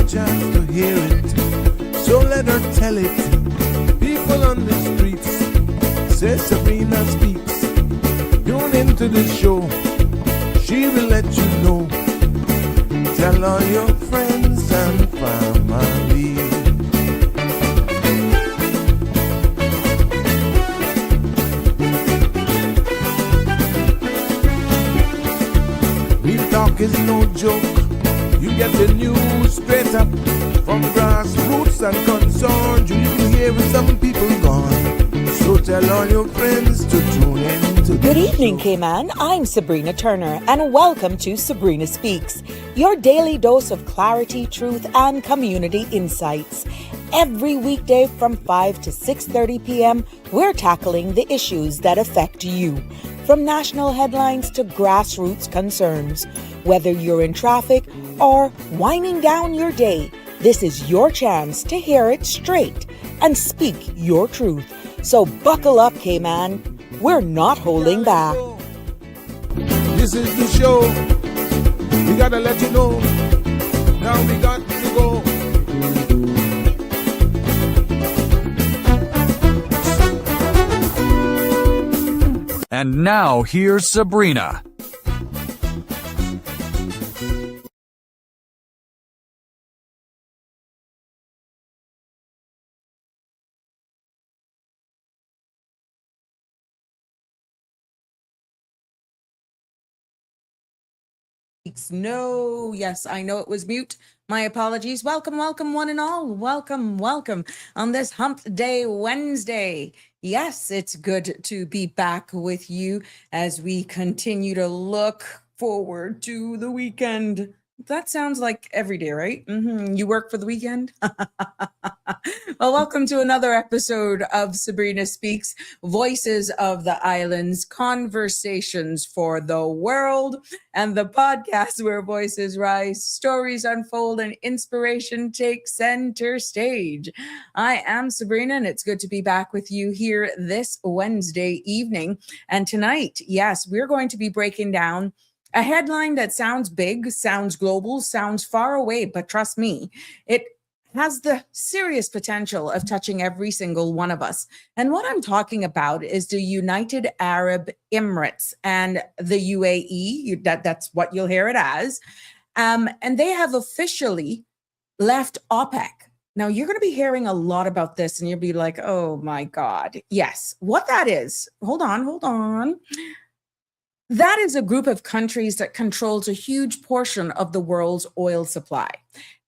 chance to hear it, so let her tell it. People on the streets say Sabrina Speaks. Tune into the show, she will let you know. Tell all your friends and family. Real talk is no joke. You get the news straight up from grassroots and concerned. You can hear some people gone. So tell all your friends to tune in to Good evening, Cayman. I'm Sabrina Turner, and welcome to Sabrina Speaks, your daily dose of clarity, truth, and community insights. Every weekday from 5 to 6:30 p.m., we're tackling the issues that affect you, from national headlines to grassroots concerns. Whether you're in traffic or winding down your day, this is your chance to hear it straight and speak your truth. So buckle up, Cayman. We're not holding back. This is the show. We gotta let you know. Now we got to go. And now here's Sabrina. No, yes, I know it was mute. My apologies. Welcome, one and all. Welcome on this Hump Day Wednesday. Yes, it's good to be back with you as we continue to look forward to the weekend. That sounds like every day, right? You work for the weekend? Well, welcome to another episode of Sabrina Speaks, Voices of the Islands, Conversations for the World, and the podcast where voices rise, stories unfold, and inspiration takes center stage. I am Sabrina, and it's good to be back with you here this Wednesday evening. And tonight, yes, we're going to be breaking down a headline that sounds big, sounds global, sounds far away, but trust me, it has the serious potential of touching every single one of us. And what I'm talking about is the United Arab Emirates and the UAE. That's what you'll hear it as. And they have officially left OPEC. Now, you're going to be hearing a lot about this, and you'll be like, oh my God. Yes, what that is. Hold on. That is a group of countries that controls a huge portion of the world's oil supply.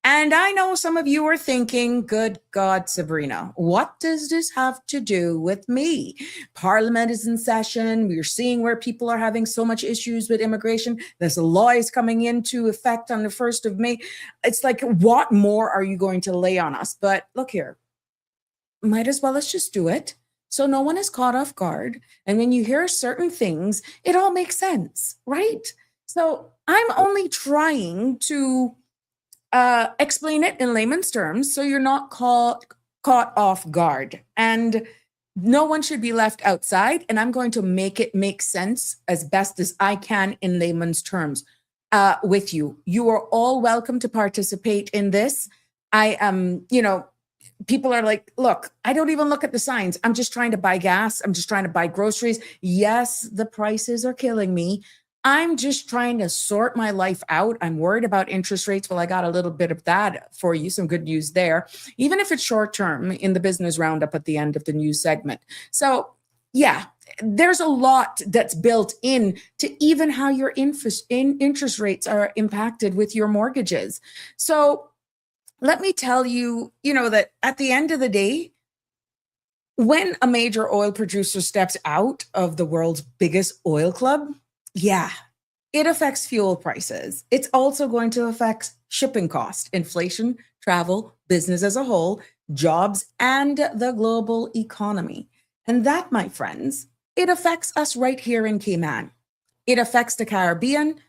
And I know some of you are thinking, good God, Sabrina, what does this have to do with me? Parliament is in session. We're seeing where people are having so much issues with immigration. There's a law is coming into effect on the 1st of May. It's like, what more are you going to lay on us? But look here, might as well let's just do it. So no one is caught off guard. And when you hear certain things, it all makes sense, right? So I'm only trying to explain it in layman's terms so you're not caught off guard. And no one should be left outside. And I'm going to make it make sense as best as I can in layman's terms with you. You are all welcome to participate in this. I am, people are like, look, I don't even look at the signs. I'm just trying to buy gas. I'm just trying to buy groceries. Yes, the prices are killing me. I'm just trying to sort my life out. I'm worried about interest rates. Well, I got a little bit of that for you. Some good news there, even if it's short term in the business roundup at the end of the news segment. So yeah, there's a lot that's built in to even how your interest rates are impacted with your mortgages. So let me tell you, that at the end of the day, when a major oil producer steps out of the world's biggest oil club, yeah, it affects fuel prices. It's also going to affect shipping cost, inflation, travel, business as a whole, jobs, and the global economy. And that, my friends, it affects us right here in Cayman. It affects the Caribbean,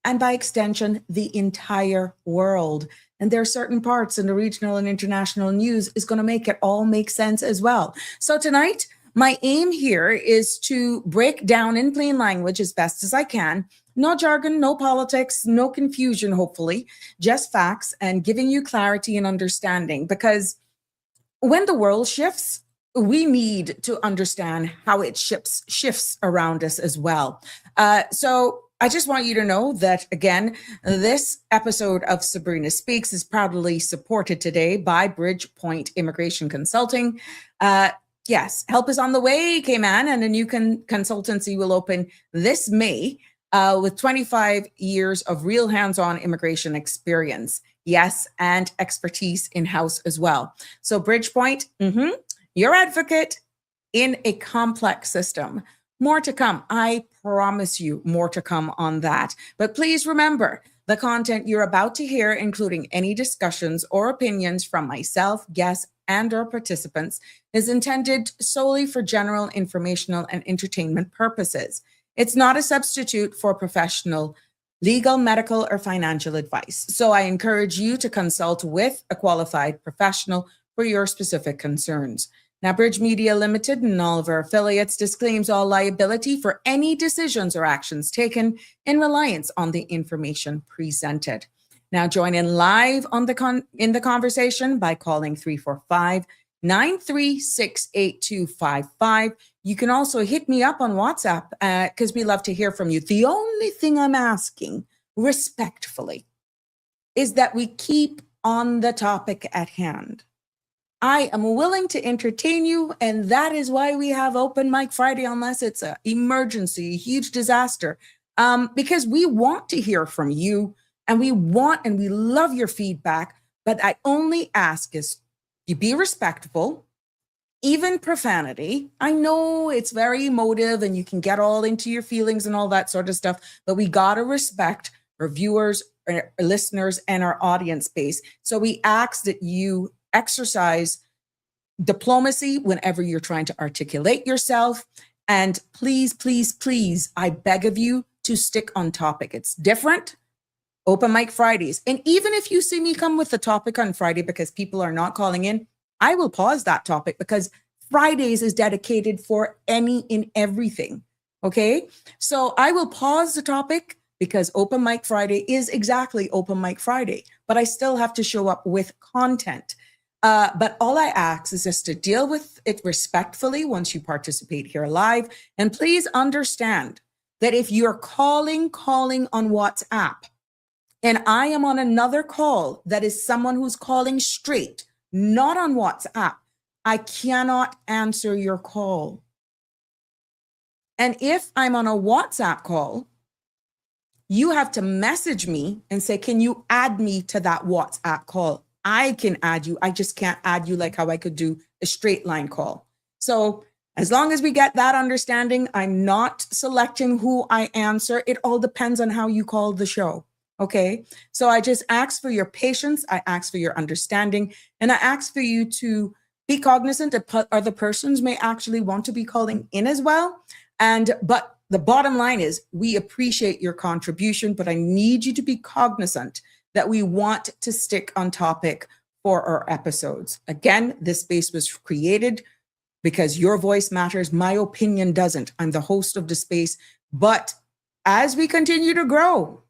and by extension, the entire world. And there are certain parts in the regional and international news is going to make it all make sense as well. So tonight, my aim here is to break down in plain language as best as I can No jargon, no politics, no confusion, hopefully, just facts and giving you clarity and understanding. Because when the world shifts, we need to understand how it shifts around us as well. So I just want you to know that, again, this episode of Sabrina Speaks is proudly supported today by Bridgepoint Immigration Consulting. Yes, help is on the way, Cayman, and a new consultancy will open this May with 25 years of real hands-on immigration experience. Yes, and expertise in-house as well. So Bridgepoint, your advocate in a complex system. More to come. I promise you more to come on that. But please remember, the content you're about to hear, including any discussions or opinions from myself, guests, and or participants, is intended solely for general informational and entertainment purposes. It's not a substitute for professional legal, medical, or financial advice. So I encourage you to consult with a qualified professional for your specific concerns. Now, Bridge Media Limited and all of our affiliates disclaims all liability for any decisions or actions taken in reliance on the information presented. Now, join in live on in the conversation by calling 345-936-8255. You can also hit me up on WhatsApp because we love to hear from you. The only thing I'm asking, respectfully, is that we keep on the topic at hand. I am willing to entertain you, and that is why we have Open Mic Friday, unless it's an emergency, a huge disaster, because we want to hear from you, and we love your feedback. But I only ask is you be respectful, even profanity. I know it's very emotive, and you can get all into your feelings and all that sort of stuff, but we gotta respect our viewers, our listeners, and our audience base. So we ask that you exercise diplomacy whenever you're trying to articulate yourself. And please, please, please, I beg of you to stick on topic. It's different. Open Mic Fridays. And even if you see me come with the topic on Friday because people are not calling in, I will pause that topic because Fridays is dedicated for any and everything. Okay. So I will pause the topic because Open Mic Friday is exactly Open Mic Friday, but I still have to show up with content. But all I ask is just to deal with it respectfully once you participate here live. And please understand that if you're calling on WhatsApp, and I am on another call that is someone who's calling straight, not on WhatsApp, I cannot answer your call. And if I'm on a WhatsApp call, you have to message me and say, can you add me to that WhatsApp call? I can add you. I just can't add you like how I could do a straight line call. So as long as we get that understanding, I'm not selecting who I answer. It all depends on how you call the show. Okay. So I just ask for your patience. I ask for your understanding. And I ask for you to be cognizant that other persons may actually want to be calling in as well. But the bottom line is we appreciate your contribution, but I need you to be cognizant that we want to stick on topic for our episodes. Again, this space was created because your voice matters. My opinion doesn't. I'm the host of the space. But as we continue to grow,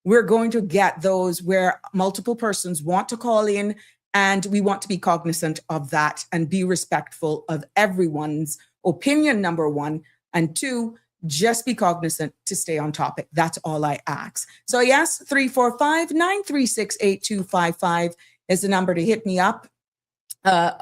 we're going to get those where multiple persons want to call in, and we want to be cognizant of that and be respectful of everyone's opinion, number one, and two, just be cognizant to stay on topic. That's all I ask. So yes, 345-936-8255 is the number to hit me up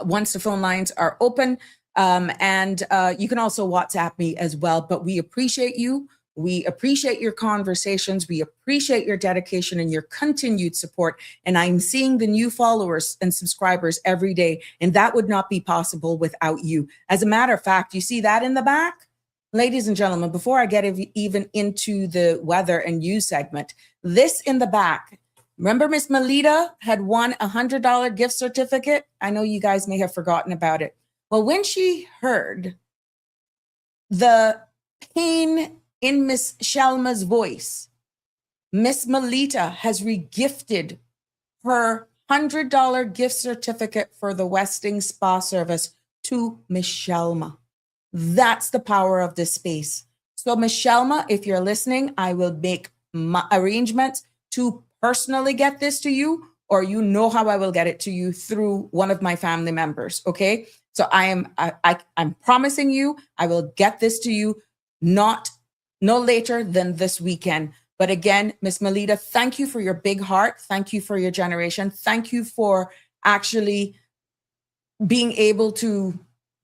once the phone lines are open. And you can also WhatsApp me as well, but we appreciate you. We appreciate your conversations. We appreciate your dedication and your continued support. And I'm seeing the new followers and subscribers every day, and that would not be possible without you. As a matter of fact, you see that in the back? Ladies and gentlemen, before I get even into the weather and news segment, this in the back, remember Miss Melita had won a $100 gift certificate? I know you guys may have forgotten about it. Well, when she heard the pain in Miss Shalma's voice, Miss Melita has regifted her $100 gift certificate for the Westing Spa service to Miss Shalma. That's the power of this space. So, Michelma, if you're listening, I will make my arrangements to personally get this to you, or you know how I will get it to you through one of my family members. Okay. So I'm promising you I will get this to you no later than this weekend. But again, Miss Melita, thank you for your big heart. Thank you for your generation. Thank you for actually being able to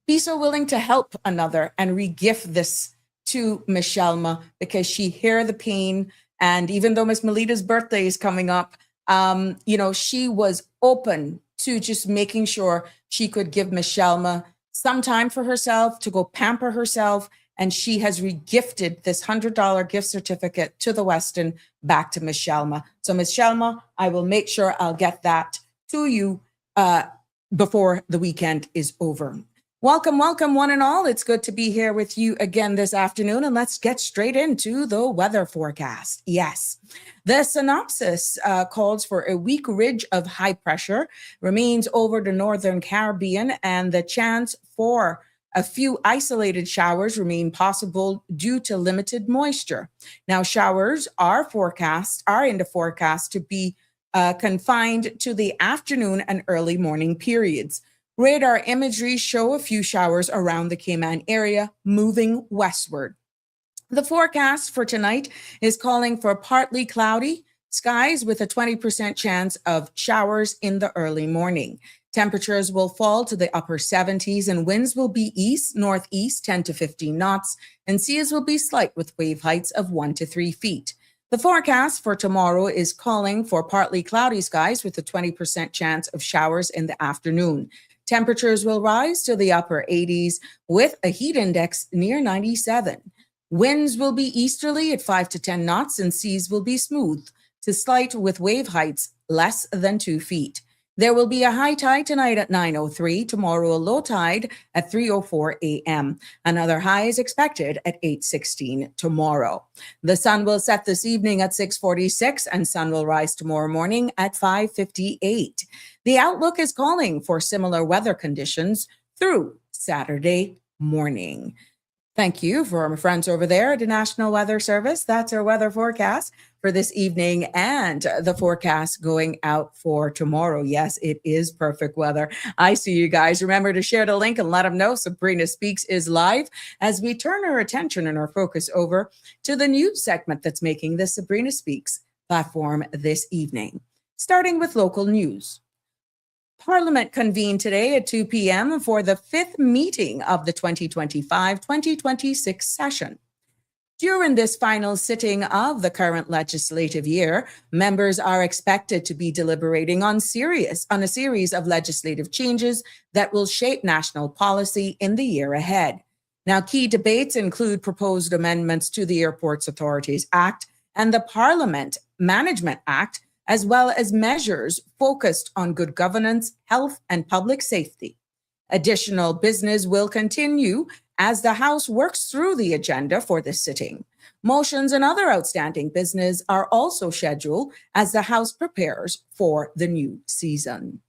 be so willing to help another and re-gift this to Michelma, because she hear the pain. And even though Miss Melita's birthday is coming up, she was open to just making sure she could give Michelma some time for herself to go pamper herself. And she has regifted this $100 gift certificate to the Westin back to Michelma. So Michelma, I will make sure I'll get that to you before the weekend is over. Welcome, welcome, one and all. It's good to be here with you again this afternoon, and let's get straight into the weather forecast. Yes, the synopsis calls for a weak ridge of high pressure remains over the northern Caribbean, and the chance for a few isolated showers remain possible due to limited moisture. Now, showers are in the forecast to be confined to the afternoon and early morning periods. Radar imagery show a few showers around the Cayman area moving westward. The forecast for tonight is calling for partly cloudy skies with a 20% chance of showers in the early morning. Temperatures will fall to the upper 70s and winds will be east-northeast 10 to 15 knots, and seas will be slight with wave heights of 1 to 3 feet. The forecast for tomorrow is calling for partly cloudy skies with a 20% chance of showers in the afternoon. Temperatures will rise to the upper 80s with a heat index near 97. Winds will be easterly at 5 to 10 knots, and seas will be smooth to slight with wave heights less than 2 feet. There will be a high tide tonight at 9:03, tomorrow a low tide at 3:04 a.m. Another high is expected at 8:16 tomorrow. The sun will set this evening at 6:46 and sun will rise tomorrow morning at 5:58. The outlook is calling for similar weather conditions through Saturday morning. Thank you for my friends over there at the National Weather Service. That's our weather forecast for this evening and the forecast going out for tomorrow. Yes, it is perfect weather. I see you guys. Remember to share the link and let them know Sabrina Speaks is live as we turn our attention and our focus over to the news segment that's making the Sabrina Speaks platform this evening. Starting with local news. Parliament convened today at 2 p.m. for the fifth meeting of the 2025-2026 session. During this final sitting of the current legislative year, members are expected to be deliberating on a series of legislative changes that will shape national policy in the year ahead. Now, key debates include proposed amendments to the Airports Authorities Act and the Parliament Management Act, as well as measures focused on good governance, health, and public safety. Additional business will continue as the House works through the agenda for this sitting. Motions and other outstanding business are also scheduled as the House prepares for the new season.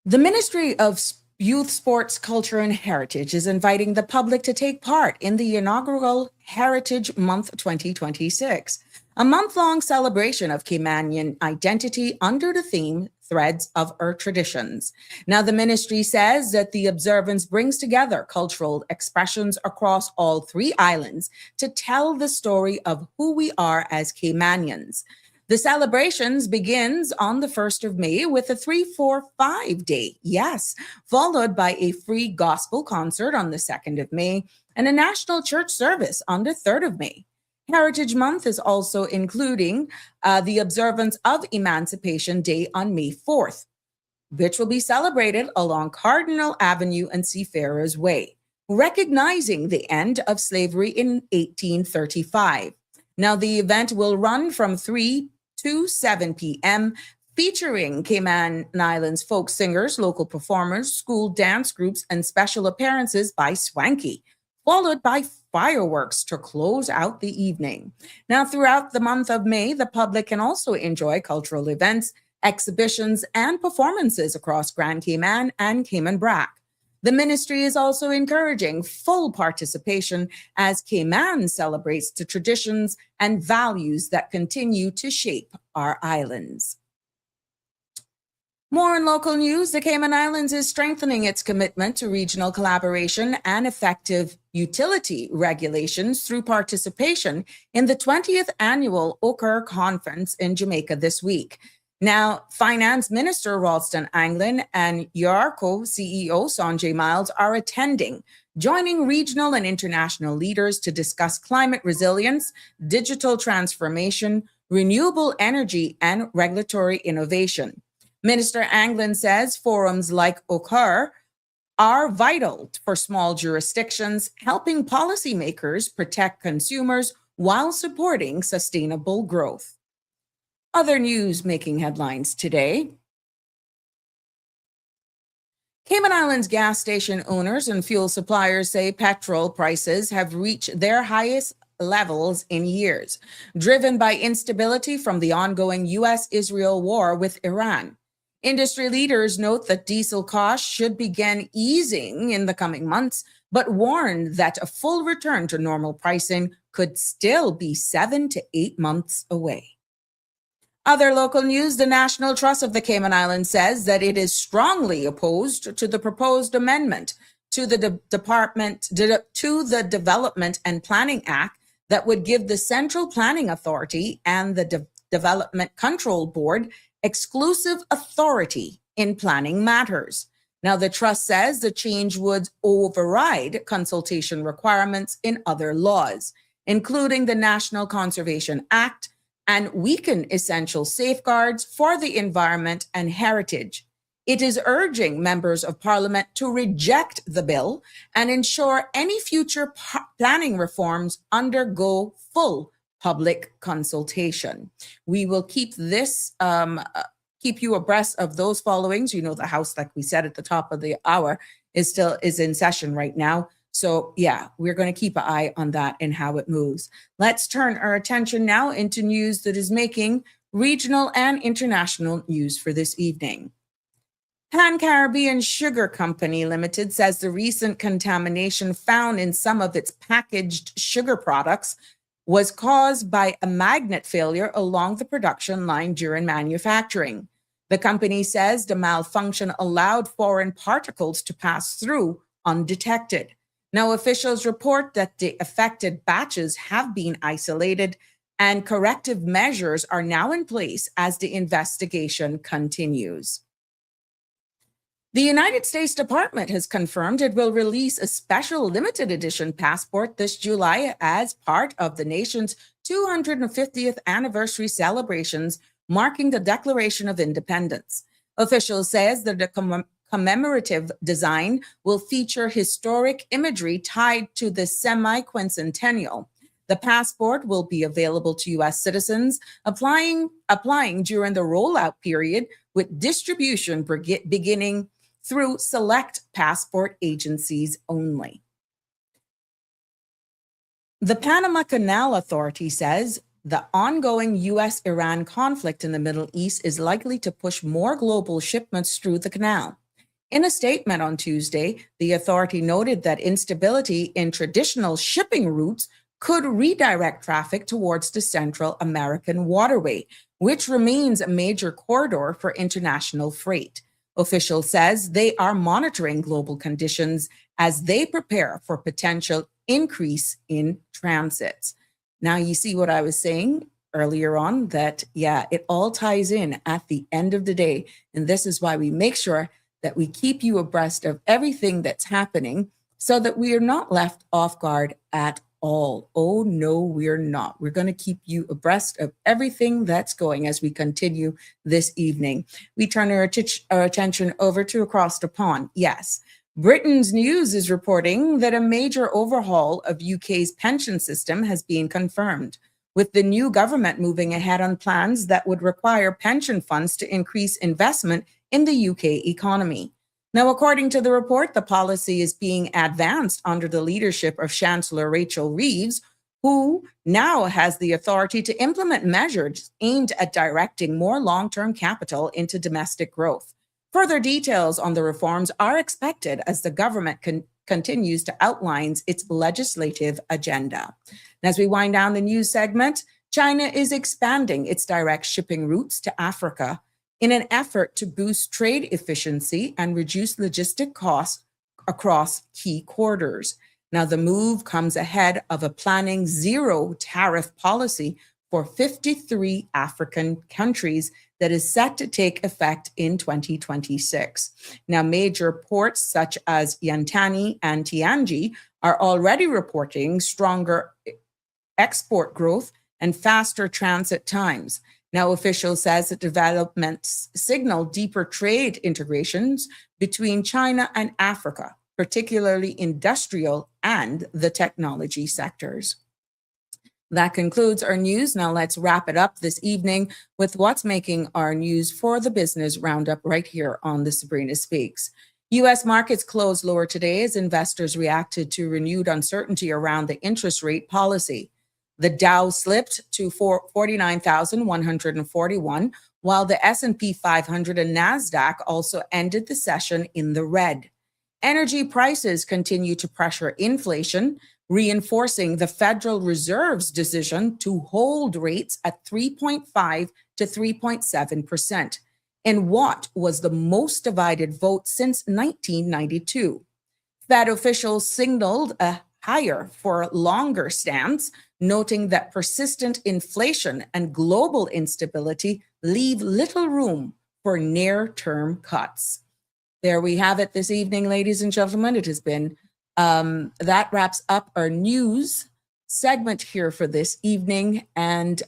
The Ministry of Youth, Sports, Culture, and Heritage is inviting the public to take part in the inaugural Heritage Month 2026, a month-long celebration of Caymanian identity under the theme Threads of Our Traditions. Now, the ministry says that the observance brings together cultural expressions across all three islands to tell the story of who we are as Caymanians. The celebrations begins on the 1st of May with a 3-4-5 day, followed by a free gospel concert on the 2nd of May and a national church service on the 3rd of May. Heritage Month is also including the observance of Emancipation Day on May 4th, which will be celebrated along Cardinal Avenue and Seafarers Way, recognizing the end of slavery in 1835. Now, the event will run from 3 to 7 p.m., featuring Cayman Islands folk singers, local performers, school dance groups, and special appearances by Swanky, followed by fireworks to close out the evening. Now, throughout the month of May, the public can also enjoy cultural events, exhibitions, and performances across Grand Cayman and Cayman Brac. The ministry is also encouraging full participation as Cayman celebrates the traditions and values that continue to shape our islands. More in local news, the Cayman Islands is strengthening its commitment to regional collaboration and effective utility regulations through participation in the 20th annual OPEC conference in Jamaica this week. Now, Finance Minister Ralston Anglin and UARCO CEO Sanjay Miles are attending, joining regional and international leaders to discuss climate resilience, digital transformation, renewable energy, and regulatory innovation. Minister Anglin says forums like OCCAR are vital for small jurisdictions, helping policymakers protect consumers while supporting sustainable growth. Other news making headlines today. Cayman Islands gas station owners and fuel suppliers say petrol prices have reached their highest levels in years, driven by instability from the ongoing U.S.-Israel war with Iran. Industry leaders note that diesel costs should begin easing in the coming months, but warn that a full return to normal pricing could still be 7 to 8 months away. Other local news, the National Trust of the Cayman Islands says that it is strongly opposed to the proposed amendment to the Development and Planning Act that would give the Central Planning Authority and the Development Control Board exclusive authority in planning matters. Now, the trust says the change would override consultation requirements in other laws, including the National Conservation Act, and weaken essential safeguards for the environment and heritage. It is urging members of Parliament to reject the bill and ensure any future planning reforms undergo full public consultation. We will keep this, keep you abreast of those followings. You know, the House, like we said at the top of the hour, is in session right now. So yeah, we're going to keep an eye on that and how it moves. Let's turn our attention now into news that is making regional and international news for this evening. Pan Caribbean Sugar Company Limited says the recent contamination found in some of its packaged sugar products was caused by a magnet failure along the production line during manufacturing. The company says the malfunction allowed foreign particles to pass through undetected. Now, officials report that the affected batches have been isolated and corrective measures are now in place as the investigation continues. The United States Department has confirmed it will release a special limited edition passport this July as part of the nation's 250th anniversary celebrations marking the Declaration of Independence. Officials says that the commemorative design will feature historic imagery tied to the semi-quincentennial. The passport will be available to U.S. citizens applying during the rollout period, with distribution beginning through select passport agencies only. The Panama Canal Authority says the ongoing U.S.-Iran conflict in the Middle East is likely to push more global shipments through the canal. In a statement on Tuesday, the authority noted that instability in traditional shipping routes could redirect traffic towards the Central American waterway, which remains a major corridor for international freight. Officials says they are monitoring global conditions as they prepare for potential increase in transits. Now, you see what I was saying earlier on, that, yeah, it all ties in at the end of the day. And this is why we make sure that we keep you abreast of everything that's happening so that we are not left off guard at all. Oh, no, we're not. We're going to keep you abreast of everything that's going as we continue this evening. We turn our attention over to across the pond. Yes, Britain's News is reporting that a major overhaul of UK's pension system has been confirmed, with the new government moving ahead on plans that would require pension funds to increase investment in the UK economy. Now, according to the report, the policy is being advanced under the leadership of Chancellor Rachel Reeves, who now has the authority to implement measures aimed at directing more long-term capital into domestic growth. Further details on the reforms are expected as the government continues to outline its legislative agenda. And as we wind down the news segment, China is expanding its direct shipping routes to Africa in an effort to boost trade efficiency and reduce logistic costs across key corridors. Now, the move comes ahead of a planning zero tariff policy for 53 African countries that is set to take effect in 2026. Now, major ports such as Yantani and Tianji are already reporting stronger export growth and faster transit times. Now, officials says that developments signal deeper trade integrations between China and Africa, particularly industrial and the technology sectors. That concludes our news. Now let's wrap it up this evening with what's making our news for the business roundup right here on the Sabrina Speaks. U.S. markets closed lower today as investors reacted to renewed uncertainty around the interest rate policy. The Dow slipped to 49,141, while the S&P 500 and NASDAQ also ended the session in the red. Energy prices continue to pressure inflation, reinforcing the Federal Reserve's decision to hold rates at 3.5 to 3.7%, in what was the most divided vote since 1992. Fed officials signaled a higher for longer stance, noting that persistent inflation and global instability leave little room for near-term cuts. There we have it this evening, ladies and gentlemen. It has been that wraps up our news segment here for this evening, and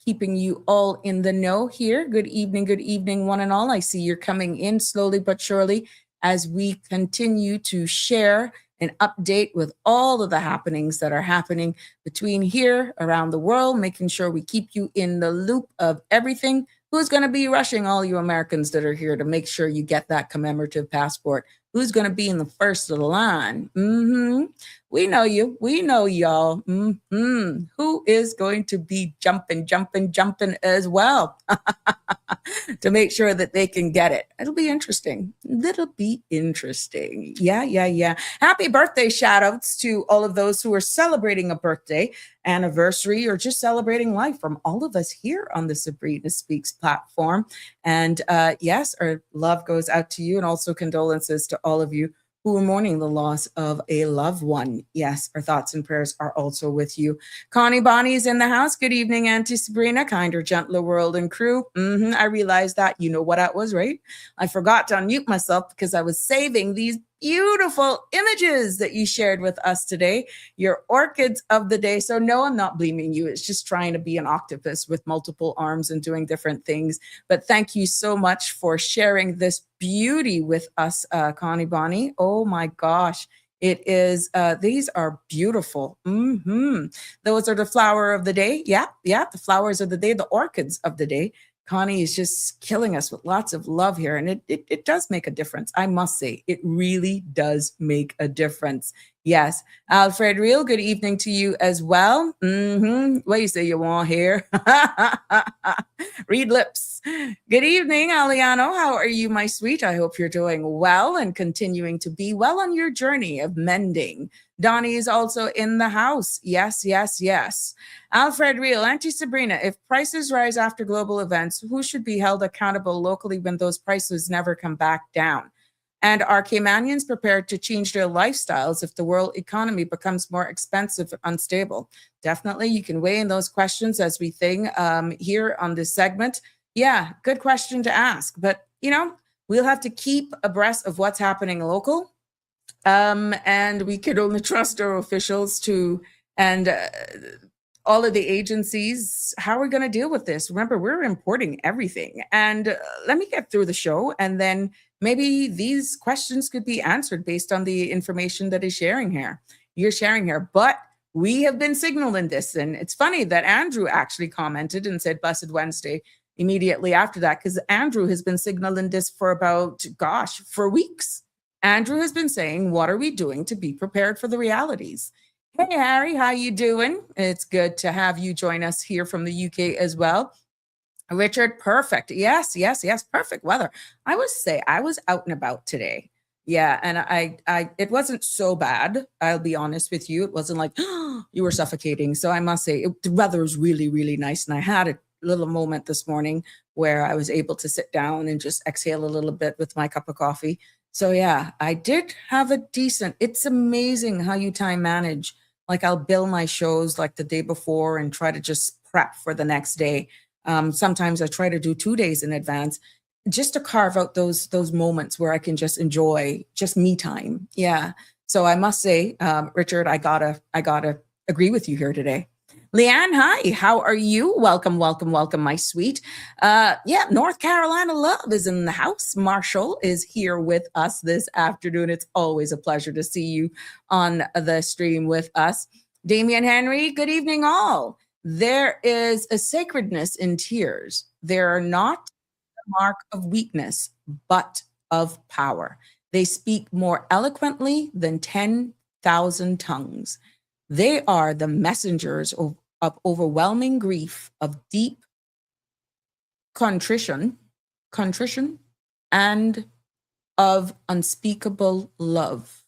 keeping you all in the know here. Good evening, one and all. I see you're coming in slowly but surely as we continue to share and update with all of the happenings that are happening between here around the world, making sure we keep you in the loop of everything. Who's going to be rushing all you Americans that are here to make sure you get that commemorative passport? Who's going to be in the first of the line? We know you. We know y'all. Who is going to be jumping as well to make sure that they can get it? It'll be interesting. Yeah. Happy birthday shout outs to all of those who are celebrating a birthday, anniversary, or just celebrating life from all of us here on the Sabrina Speaks platform. And yes, our love goes out to you, and also condolences to all of you who are mourning the loss of a loved one. Yes, our thoughts and prayers are also with you. Connie Bonnie's in the house. Good evening, Auntie Sabrina, kinder, gentler world and crew. I realized that. You know what that was, right? I forgot to unmute myself because I was saving these beautiful images that you shared with us today, your orchids of the day. So no, I'm not blaming you. It's just trying to be an octopus with multiple arms and doing different things. But thank you so much for sharing this beauty with us, Connie Bonnie. Oh my gosh. It is, these are beautiful. Those are the flower of the day. Yeah, the flowers of the day, the orchids of the day. Connie is just killing us with lots of love here. And it does make a difference. I must say, it really does make a difference. Yes. Alfred Real, good evening to you as well. What you say you want here? Read lips. Good evening, Aliano. How are you, my sweet? I hope you're doing well and continuing to be well on your journey of mending. Donnie is also in the house. Yes. Alfred Real, Auntie Sabrina, if prices rise after global events, who should be held accountable locally when those prices never come back down? And are Caymanians prepared to change their lifestyles if the world economy becomes more expensive and unstable? Definitely, you can weigh in those questions as we think here on this segment. Yeah, good question to ask. But, we'll have to keep abreast of what's happening local. And we could only trust our officials and all of the agencies. How are we going to deal with this? Remember, we're importing everything. And let me get through the show, and then maybe these questions could be answered based on the information that you're sharing here. But we have been signaling this. And it's funny that Andrew actually commented and said Blessed Wednesday immediately after that, because Andrew has been signaling this for weeks. Andrew has been saying, what are we doing to be prepared for the realities? Hey, Harry, how you doing? It's good to have you join us here from the UK as well. Richard, perfect. Yes, yes, yes, perfect weather. I would say I was out and about today. Yeah, and it wasn't so bad. I'll be honest with you. It wasn't like you were suffocating. So I must say the weather was really, really nice. And I had a little moment this morning where I was able to sit down and just exhale a little bit with my cup of coffee. So yeah, I did have a decent. It's amazing how you time manage. Like I'll bill my shows like the day before and try to just prep for the next day. Sometimes I try to do 2 days in advance just to carve out those moments where I can just enjoy just me time. Yeah. So I must say, Richard, I gotta agree with you here today. Leanne, hi. How are you? Welcome, welcome, welcome, my sweet. Yeah, North Carolina love is in the house. Marshall is here with us this afternoon. It's always a pleasure to see you on the stream with us. Damian Henry, good evening, all. There is a sacredness in tears. They are not the mark of weakness, but of power. They speak more eloquently than 10,000 tongues. They are the messengers of overwhelming grief, of deep contrition, and of unspeakable love.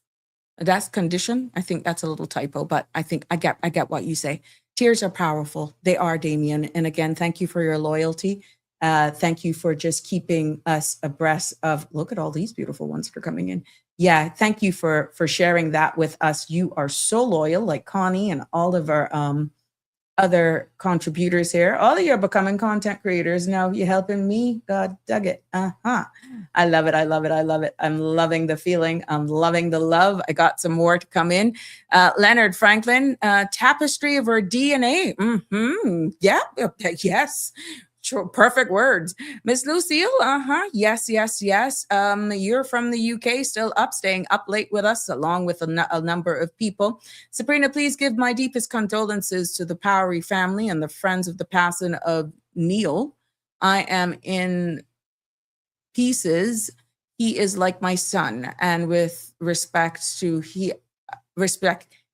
That's condition. I think that's a little typo, but I think I get what you say. Tears are powerful. They are, Damien. And again, thank you for your loyalty. Thank you for just keeping us abreast of, look at all these beautiful ones that are coming in. Yeah, thank you for sharing that with us. You are so loyal, like Connie and all of our other contributors here. All of you are becoming content creators now. You're helping me. God dug it. I love it. I love it. I love it. I'm loving the feeling. I'm loving the love. I got some more to come in. Leonard Franklin, tapestry of our DNA. Yeah. Yes. Sure, perfect words. Miss Lucille, yes, yes, yes. You're from the UK, still up, staying up late with us, along with a number of people. Sabrina, please give my deepest condolences to the Powery family and the friends of the passing of Neil. I am in pieces. He is like my son, and with respect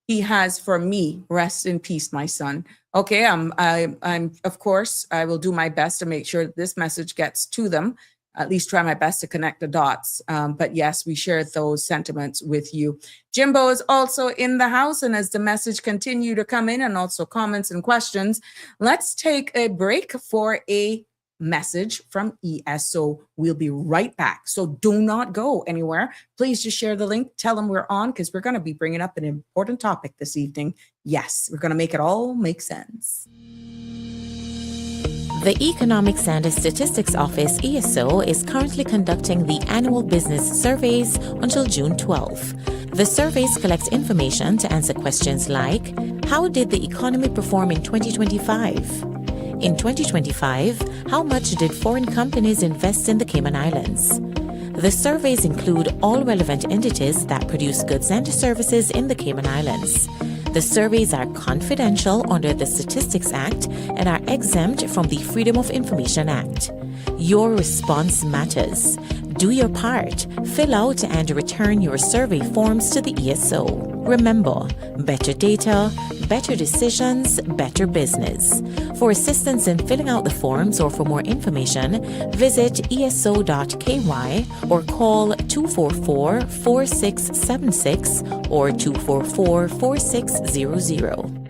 he has for me, rest in peace, my son. Okay, I'm of course, I will do my best to make sure that this message gets to them, at least try my best to connect the dots. But yes, we shared those sentiments with you. Jimbo is also in the house, and as the message continue to come in and also comments and questions, let's take a break for a message from ESO. We'll be right back. So do not go anywhere. Please just share the link. Tell them we're on because we're going to be bringing up an important topic this evening. Yes, we're going to make it all make sense. The Economics and Statistics Office, ESO, is currently conducting the annual business surveys until June 12. The surveys collect information to answer questions like, how did the economy perform in 2025? In 2025, how much did foreign companies invest in the Cayman Islands? The surveys include all relevant entities that produce goods and services in the Cayman Islands. The surveys are confidential under the Statistics Act and are exempt from the Freedom of Information Act. Your response matters. Do your part. Fill out and return your survey forms to the ESO. Remember, better data, better decisions, better business. For assistance in filling out the forms or for more information, visit eso.ky or call 244-4676 or 244-4600.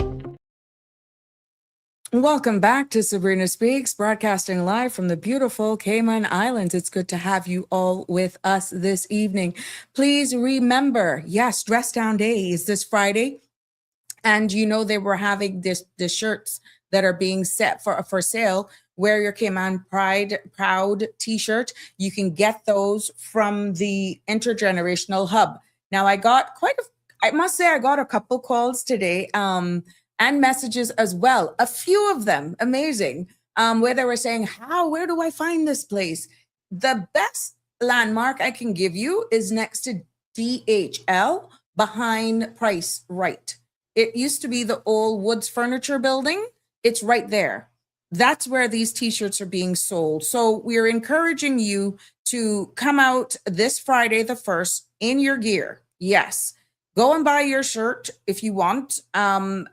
Welcome back to Sabrina Speaks, broadcasting live from the beautiful Cayman Islands. It's good to have you all with us this evening. Please remember, yes, Dress Down Day is this Friday. And you know they were having the shirts that are being set for sale. Wear Your Cayman Proud t-shirt. You can get those from the Intergenerational Hub. Now I got I must say I got a couple calls today and messages as well. A few of them, amazing, where they were saying, where do I find this place? The best landmark I can give you is next to DHL behind Price Right. It used to be the old Woods Furniture Building. It's right there. That's where these t-shirts are being sold. So we're encouraging you to come out this Friday the 1st in your gear. Yes. Go and buy your shirt if you want. And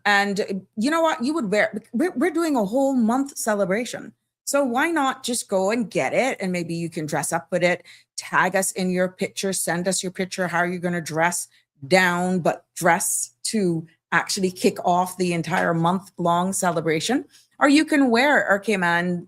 you know what? You would wear. We're doing a whole month celebration. So why not just go and get it? And maybe you can dress up with it, tag us in your picture, send us your picture, how you're going to dress down, but dress to actually kick off the entire month-long celebration. Or you can wear our Caymanian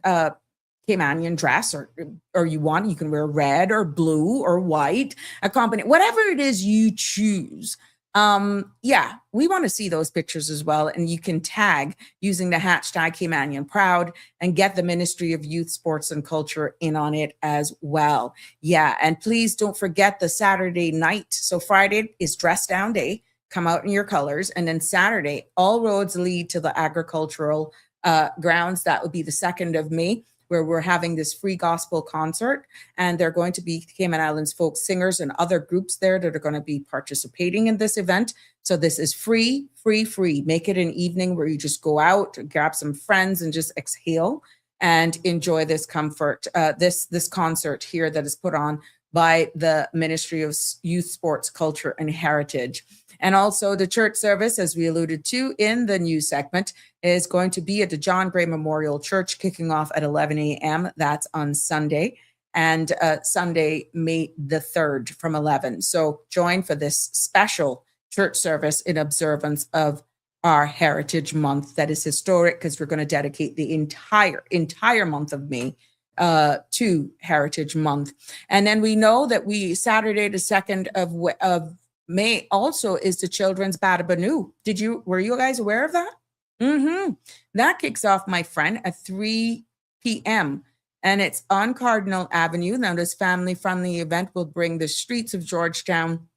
dress, or you can wear red or blue or white, a combination, whatever it is you choose. Yeah, we want to see those pictures as well. And you can tag using the hashtag Caymanian Proud and get the Ministry of Youth, Sports and Culture in on it as well. Yeah, and please don't forget the Saturday night. So Friday is dress down day. Come out in your colors. And then Saturday, all roads lead to the agricultural grounds. That will be the 2nd of May, where we're having this free gospel concert. And there are going to be Cayman Islands folk singers and other groups there that are going to be participating in this event. So this is free, free, free. Make it an evening where you just go out, grab some friends and just exhale and enjoy this comfort, this concert here that is put on by the Ministry of Youth, Sports, Culture, and Heritage. And also the church service, as we alluded to in the news segment, is going to be at the John Gray Memorial Church, kicking off at 11 a.m. That's on Sunday. And Sunday, May the 3rd from 11. So join for this special church service in observance of our Heritage Month that is historic, because we're going to dedicate the entire month of May to Heritage Month. And then we know that Saturday the 2nd of May also is the Children's Badabanu. Were you guys aware of that? That kicks off, my friend, at 3 p.m. and it's on Cardinal Avenue. Now, this family-friendly event will bring the streets of Georgetown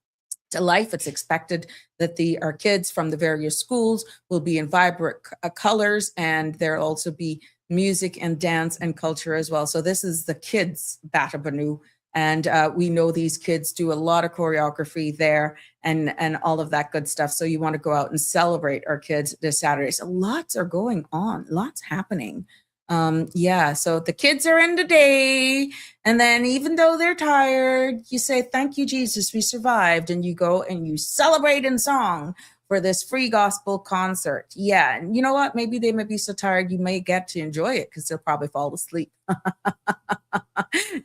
to life. It's expected that our kids from the various schools will be in vibrant colors, and there'll also be music and dance and culture as well. So this is the kids' Badabanu. And we know these kids do a lot of choreography there and all of that good stuff. So you want to go out and celebrate our kids this Saturday. So lots are going on, lots happening. Yeah, so the kids are in today. And then even though they're tired, you say, thank you, Jesus, we survived. And you go and you celebrate in song for this free gospel concert. Yeah, and you know what? Maybe they may be so tired, you may get to enjoy it because they'll probably fall asleep.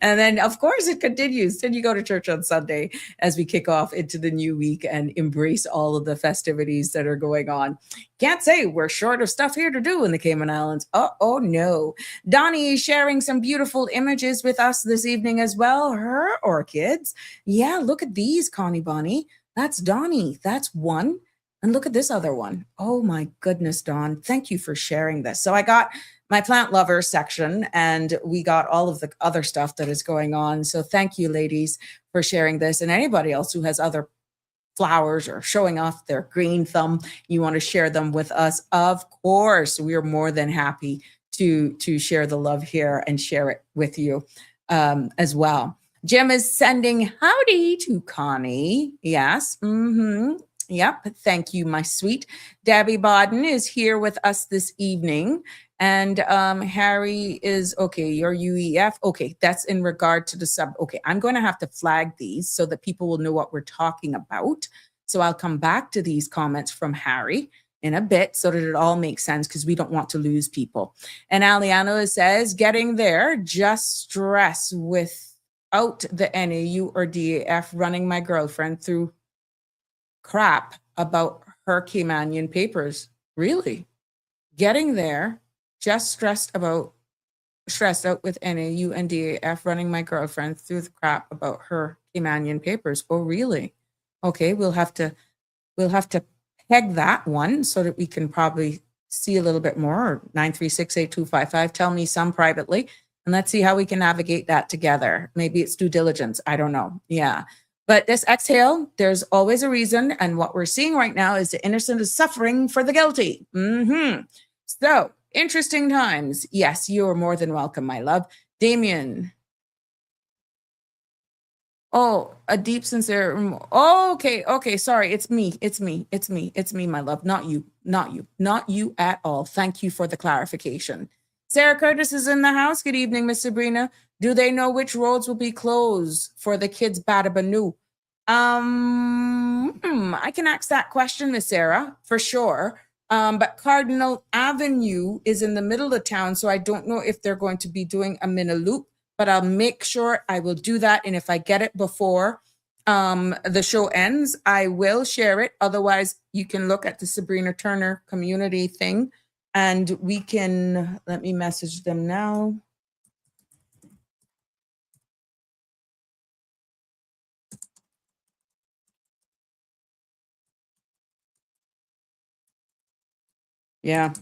And then, of course, it continues. Then you go to church on Sunday as we kick off into the new week and embrace all of the festivities that are going on. Can't say we're short of stuff here to do in the Cayman Islands. Oh, no. Donnie is sharing some beautiful images with us this evening as well. Her orchids. Yeah, look at these, Connie Bonnie. That's Donnie. That's one. And look at this other one. Oh, my goodness, Dawn. Thank you for sharing this. So I got my plant lovers section, and we got all of the other stuff that is going on. So thank you, ladies, for sharing this. And anybody else who has other flowers or showing off their green thumb, you want to share them with us, of course, we are more than happy to share the love here and share it with you as well. Jim is sending howdy to Connie. Yes. Yep. Thank you, my sweet. Debbie Bodden is here with us this evening. And Harry is, okay, your UEF. Okay, that's in regard to the sub. Okay, I'm going to have to flag these so that people will know what we're talking about. So I'll come back to these comments from Harry in a bit so that it all makes sense, because we don't want to lose people. And Aliano says, getting there, just stress without the NAU or DAF running my girlfriend through crap about her Caymanian papers. Really? Getting there, just stressed out with NAU and DAF running my girlfriend through the crap about her Caymanian papers. Oh, really? Okay, we'll have to peg that one so that we can probably see a little bit more. 9368255. Tell me some privately, and let's see how we can navigate that together. Maybe it's due diligence. I don't know. Yeah. But this exhale, there's always a reason. And what we're seeing right now is the innocent is suffering for the guilty. So, interesting times. Yes, you are more than welcome, my love. Damien. Oh, a deep, sincere. Oh, okay. Sorry. It's me, my love. Not you at all. Thank you for the clarification. Sarah Curtis is in the house. Good evening, Miss Sabrina. Do they know which roads will be closed for the kids' Badabanu? I can ask that question, Miss Sarah, for sure. But Cardinal Avenue is in the middle of town, so I don't know if they're going to be doing a mini loop, but I'll make sure I will do that. And if I get it before the show ends, I will share it. Otherwise, you can look at the Sabrina Turner community thing and we can, let me message them now. Yeah.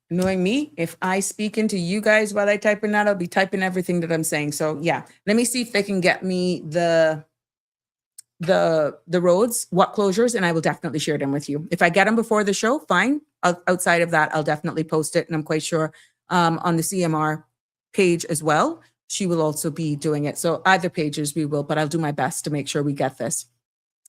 Knowing me, if I speak into you guys while I type in that, I'll be typing everything that I'm saying. So yeah, let me see if they can get me the roads, what closures, and I will definitely share them with you. If I get them before the show, fine. Outside of that, I'll definitely post it. And I'm quite sure on the CMR page as well, she will also be doing it. So either pages we will, but I'll do my best to make sure we get this.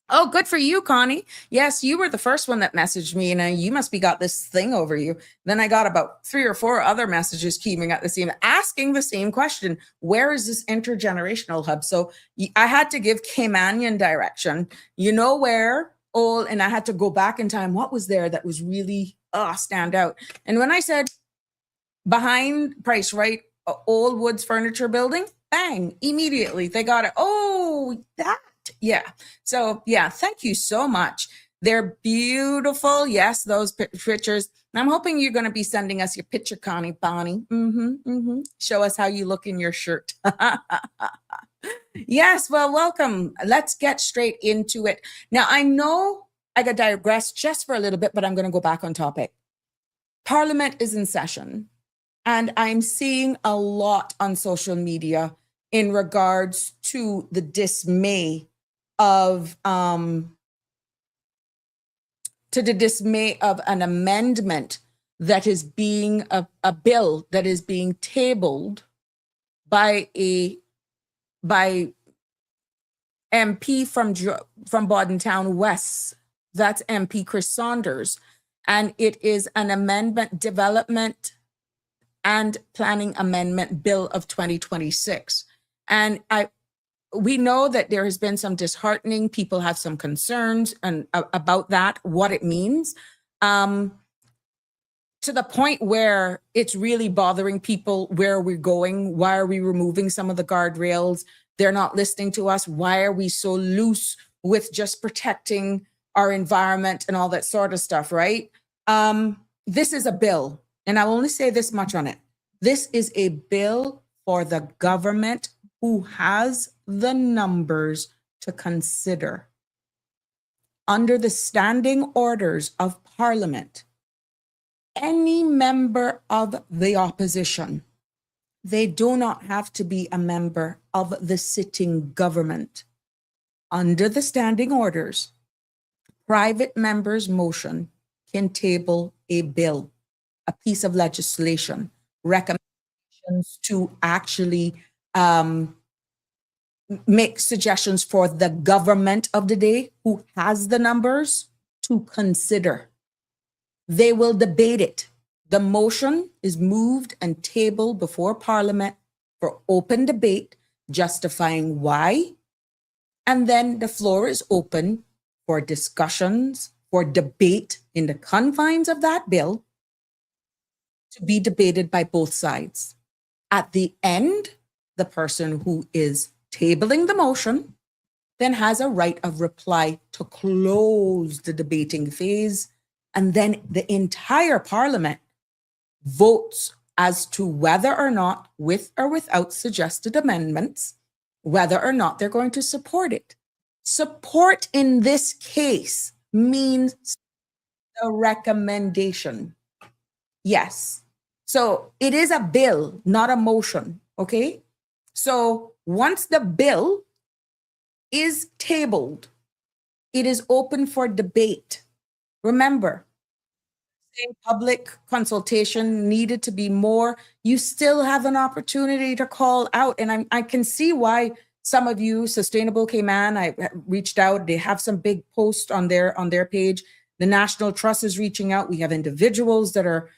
Oh, good for you, Connie. Yes, you were the first one that messaged me, and you must be got this thing over you. Then I got about 3 or 4 other messages keeping at the same, asking the same question. Where is this intergenerational hub? So I had to give Cayman direction. You know where? All, and I had to go back in time. What was there that was really stand out? And when I said behind Price Right, Old Woods Furniture Building, bang, immediately they got it. Oh, that. Yeah. So yeah, thank you so much. They're beautiful. Yes, those pictures. And I'm hoping you're going to be sending us your picture, Connie Bonnie. Show us how you look in your shirt. Yes, well, welcome. Let's get straight into it. Now, I know I got digressed just for a little bit, but I'm going to go back on topic. Parliament is in session, and I'm seeing a lot on social media in regards to the dismay of an amendment that is being a bill that is being tabled by MP from Bordentown West. That's MP Chris Saunders, and it is an amendment, development and planning amendment bill of 2026. And we know that there has been some disheartening. People have some concerns and about that, what it means, to the point where it's really bothering people. Where are we going? Why are we removing some of the guardrails? They're not listening to us. Why are we so loose with just protecting our environment and all that sort of stuff, right? This is a bill, and I'll only say this much on it. This is a bill for the government who has the numbers to consider. Under the standing orders of Parliament, any member of the opposition, they do not have to be a member of the sitting government. Under the standing orders, private members' motion can table a bill, a piece of legislation, recommendations to actually make suggestions for the government of the day who has the numbers to consider. They will debate it. The motion is moved and tabled before Parliament for open debate, justifying why. And then the floor is open for discussions, for debate in the confines of that bill to be debated by both sides. At the end, the person who is tabling the motion then has a right of reply to close the debating phase, and then the entire Parliament votes as to whether or not, with or without suggested amendments, whether or not they're going to support it. Support in this case means the recommendation. Yes. So it is a bill, not a motion, okay? So once the bill is tabled, it is open for debate. Remember, saying public consultation needed to be more. You still have an opportunity to call out. And I can see why some of you, Sustainable Cayman, I reached out. They have some big posts on their page. The National Trust is reaching out. We have individuals that are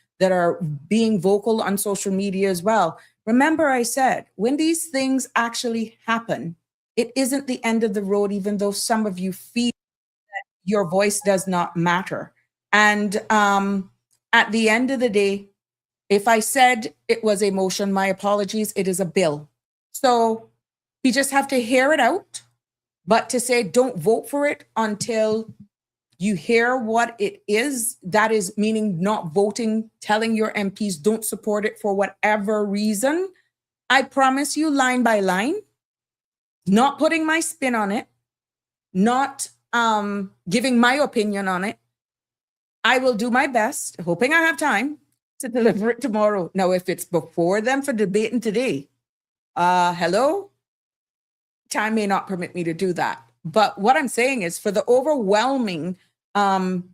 being vocal on social media as well. Remember, I said, when these things actually happen, it isn't the end of the road, even though some of you feel that your voice does not matter. And at the end of the day, if I said it was a motion, my apologies, it is a bill. So you just have to hear it out. But to say don't vote for it until you hear what it is, that is meaning not voting, telling your MPs don't support it for whatever reason. I promise you, line by line, not putting my spin on it, not giving my opinion on it. I will do my best, hoping I have time to deliver it tomorrow. Now, if it's before them for debating today, hello, time may not permit me to do that. But what I'm saying is, for the overwhelming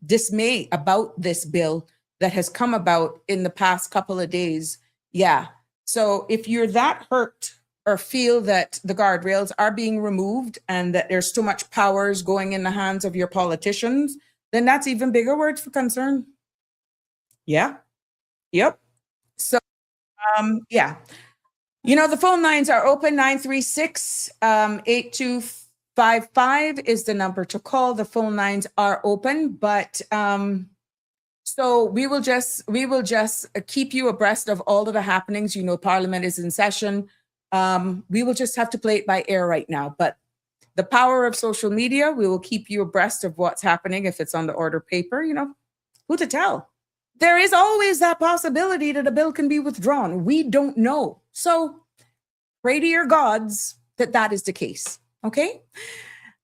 dismay about this bill that has come about in the past couple of days, yeah. So if you're that hurt or feel that the guardrails are being removed and that there's too much powers going in the hands of your politicians, then that's even bigger words for concern. Yeah. Yep. So, yeah. You know, the phone lines are open. 936-8255 is the number to call. The phone lines are open, but so we will just keep you abreast of all of the happenings. You know, Parliament is in session. We will just have to play it by ear right now. But the power of social media, we will keep you abreast of what's happening. If it's on the order paper, you know, who to tell? There is always that possibility that a bill can be withdrawn. We don't know. So pray to your gods that that is the case. Okay?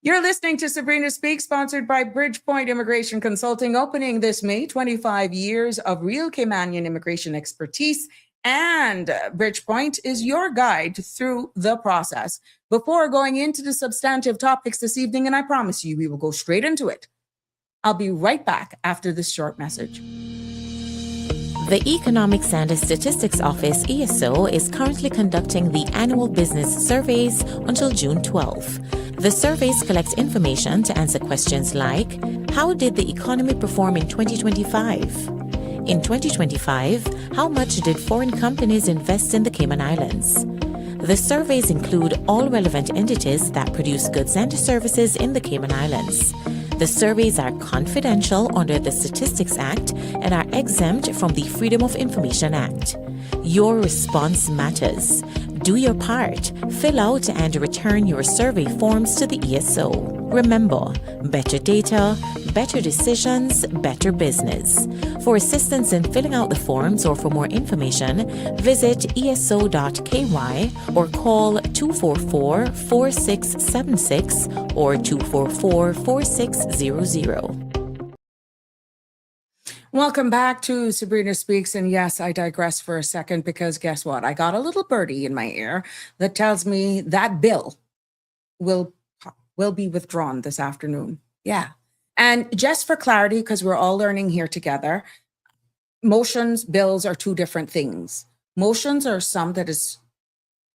You're listening to Sabrina Speaks, sponsored by Bridgepoint Immigration Consulting, opening this May, 25 years of real Caymanian immigration expertise. And Bridgepoint is your guide through the process. Before going into the substantive topics this evening, and I promise you, we will go straight into it. I'll be right back after this short message. The Economics and Statistics Office, ESO, is currently conducting the annual business surveys until June 12. The surveys collect information to answer questions like, how did the economy perform in 2025? In 2025, how much did foreign companies invest in the Cayman Islands? The surveys include all relevant entities that produce goods and services in the Cayman Islands. The surveys are confidential under the Statistics Act and are exempt from the Freedom of Information Act. Your response matters. Do your part. Fill out and return your survey forms to the ESO. Remember, better data, better decisions, better business. For assistance in filling out the forms or for more information, visit eso.ky or call 244-4676 or 244-4600. Welcome back to Sabrina Speaks. And yes, I digress for a second because guess what? I got a little birdie in my ear that tells me that bill will be withdrawn this afternoon. Yeah. And just for clarity, because we're all learning here together, motions, bills are two different things. Motions are some that is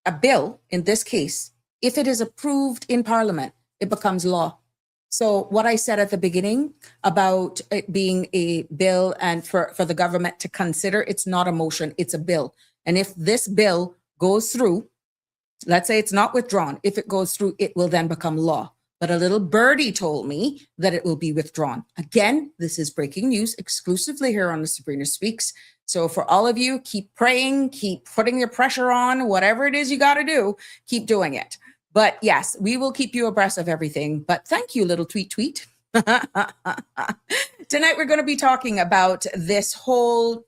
a bill. In this case, if it is approved in Parliament, it becomes law. So what I said at the beginning about it being a bill and for the government to consider, it's not a motion, it's a bill. And if this bill goes through, let's say it's not withdrawn, if it goes through, it will then become law. But a little birdie told me that it will be withdrawn. Again, this is breaking news exclusively here on the Sabrina Speaks. So for all of you, keep praying, keep putting your pressure on, whatever it is you got to do, keep doing it. But yes, we will keep you abreast of everything. But thank you, little tweet. Tonight, we're going to be talking about this whole,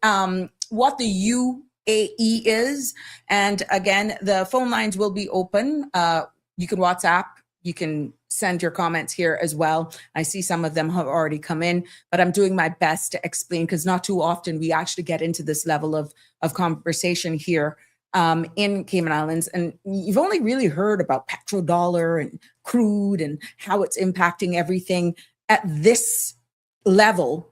what the UAE is. And again, the phone lines will be open. You can WhatsApp. You can send your comments here as well. I see some of them have already come in, but I'm doing my best to explain because not too often we actually get into this level of conversation here in Cayman Islands. And you've only really heard about petrodollar and crude and how it's impacting everything at this level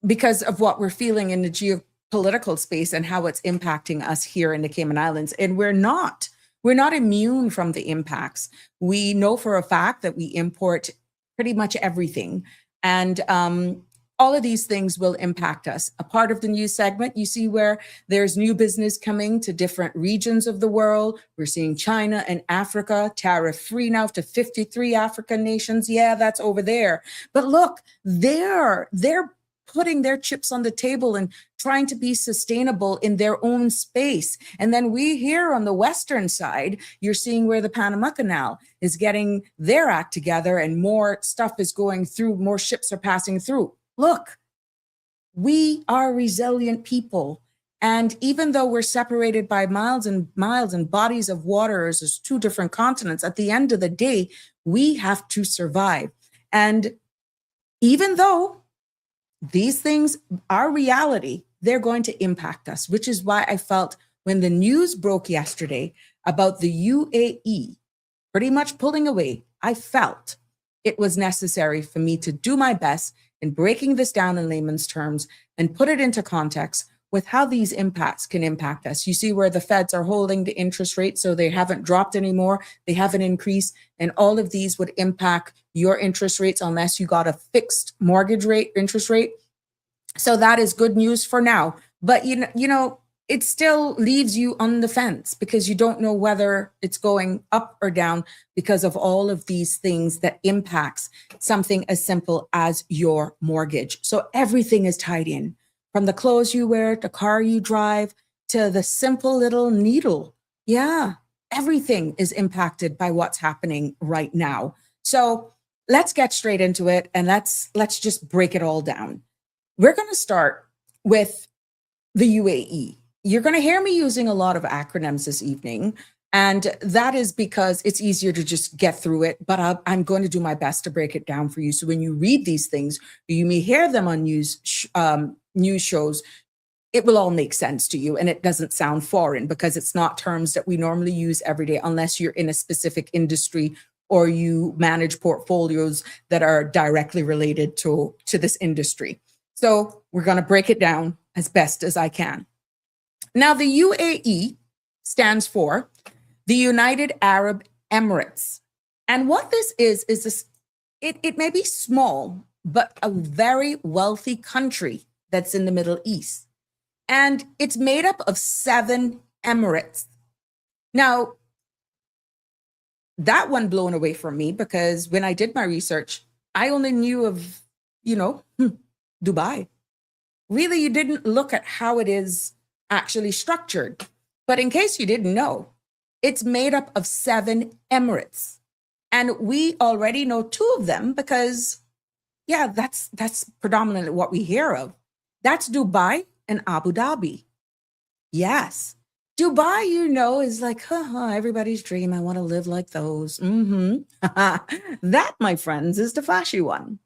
because of what we're feeling in the geopolitical space and how it's impacting us here in the Cayman Islands. And we're not immune from the impacts. We know for a fact that we import pretty much everything. And all of these things will impact us. A part of the news segment, you see where there's new business coming to different regions of the world. We're seeing China and Africa tariff-free now to 53 African nations. Yeah, that's over there. But look, they're putting their chips on the table and trying to be sustainable in their own space. And then we here on the Western side, you're seeing where the Panama Canal is getting their act together and more stuff is going through, more ships are passing through. Look, we are resilient people. And even though we're separated by miles and miles and bodies of waters as two different continents, at the end of the day, we have to survive. And even though these things are reality, they're going to impact us, which is why I felt when the news broke yesterday about the UAE pretty much pulling away, I felt it was necessary for me to do my best in breaking this down in layman's terms and put it into context with how these impacts can impact us. You see where the feds are holding the interest rate, so they haven't dropped anymore, they haven't increased, and all of these would impact your interest rates unless you got a fixed mortgage rate, interest rate. So that is good news for now. But you know, it still leaves you on the fence because you don't know whether it's going up or down because of all of these things that impacts something as simple as your mortgage. So everything is tied in, from the clothes you wear, the car you drive, to the simple little needle. Yeah, everything is impacted by what's happening right now. So let's get straight into it and let's just break it all down. We're going to start with the UAE. You're going to hear me using a lot of acronyms this evening, and that is because it's easier to just get through it, but I'm going to do my best to break it down for you. So when you read these things, you may hear them on news shows, it will all make sense to you, and it doesn't sound foreign because it's not terms that we normally use every day unless you're in a specific industry or you manage portfolios that are directly related to this industry. So we're going to break it down as best as I can. Now, the UAE stands for the United Arab Emirates. And what this is this, it may be small, but a very wealthy country that's in the Middle East. And it's made up of 7 emirates. Now, that one blown away from me because when I did my research, I only knew of, Dubai. Really, you didn't look at how it is actually structured. But in case you didn't know, it's made up of 7 emirates. And we already know 2 of them because, yeah, that's predominantly what we hear of. That's Dubai and Abu Dhabi. Yes. Dubai, is like, everybody's dream. I want to live like those. That, my friends, is the flashy one.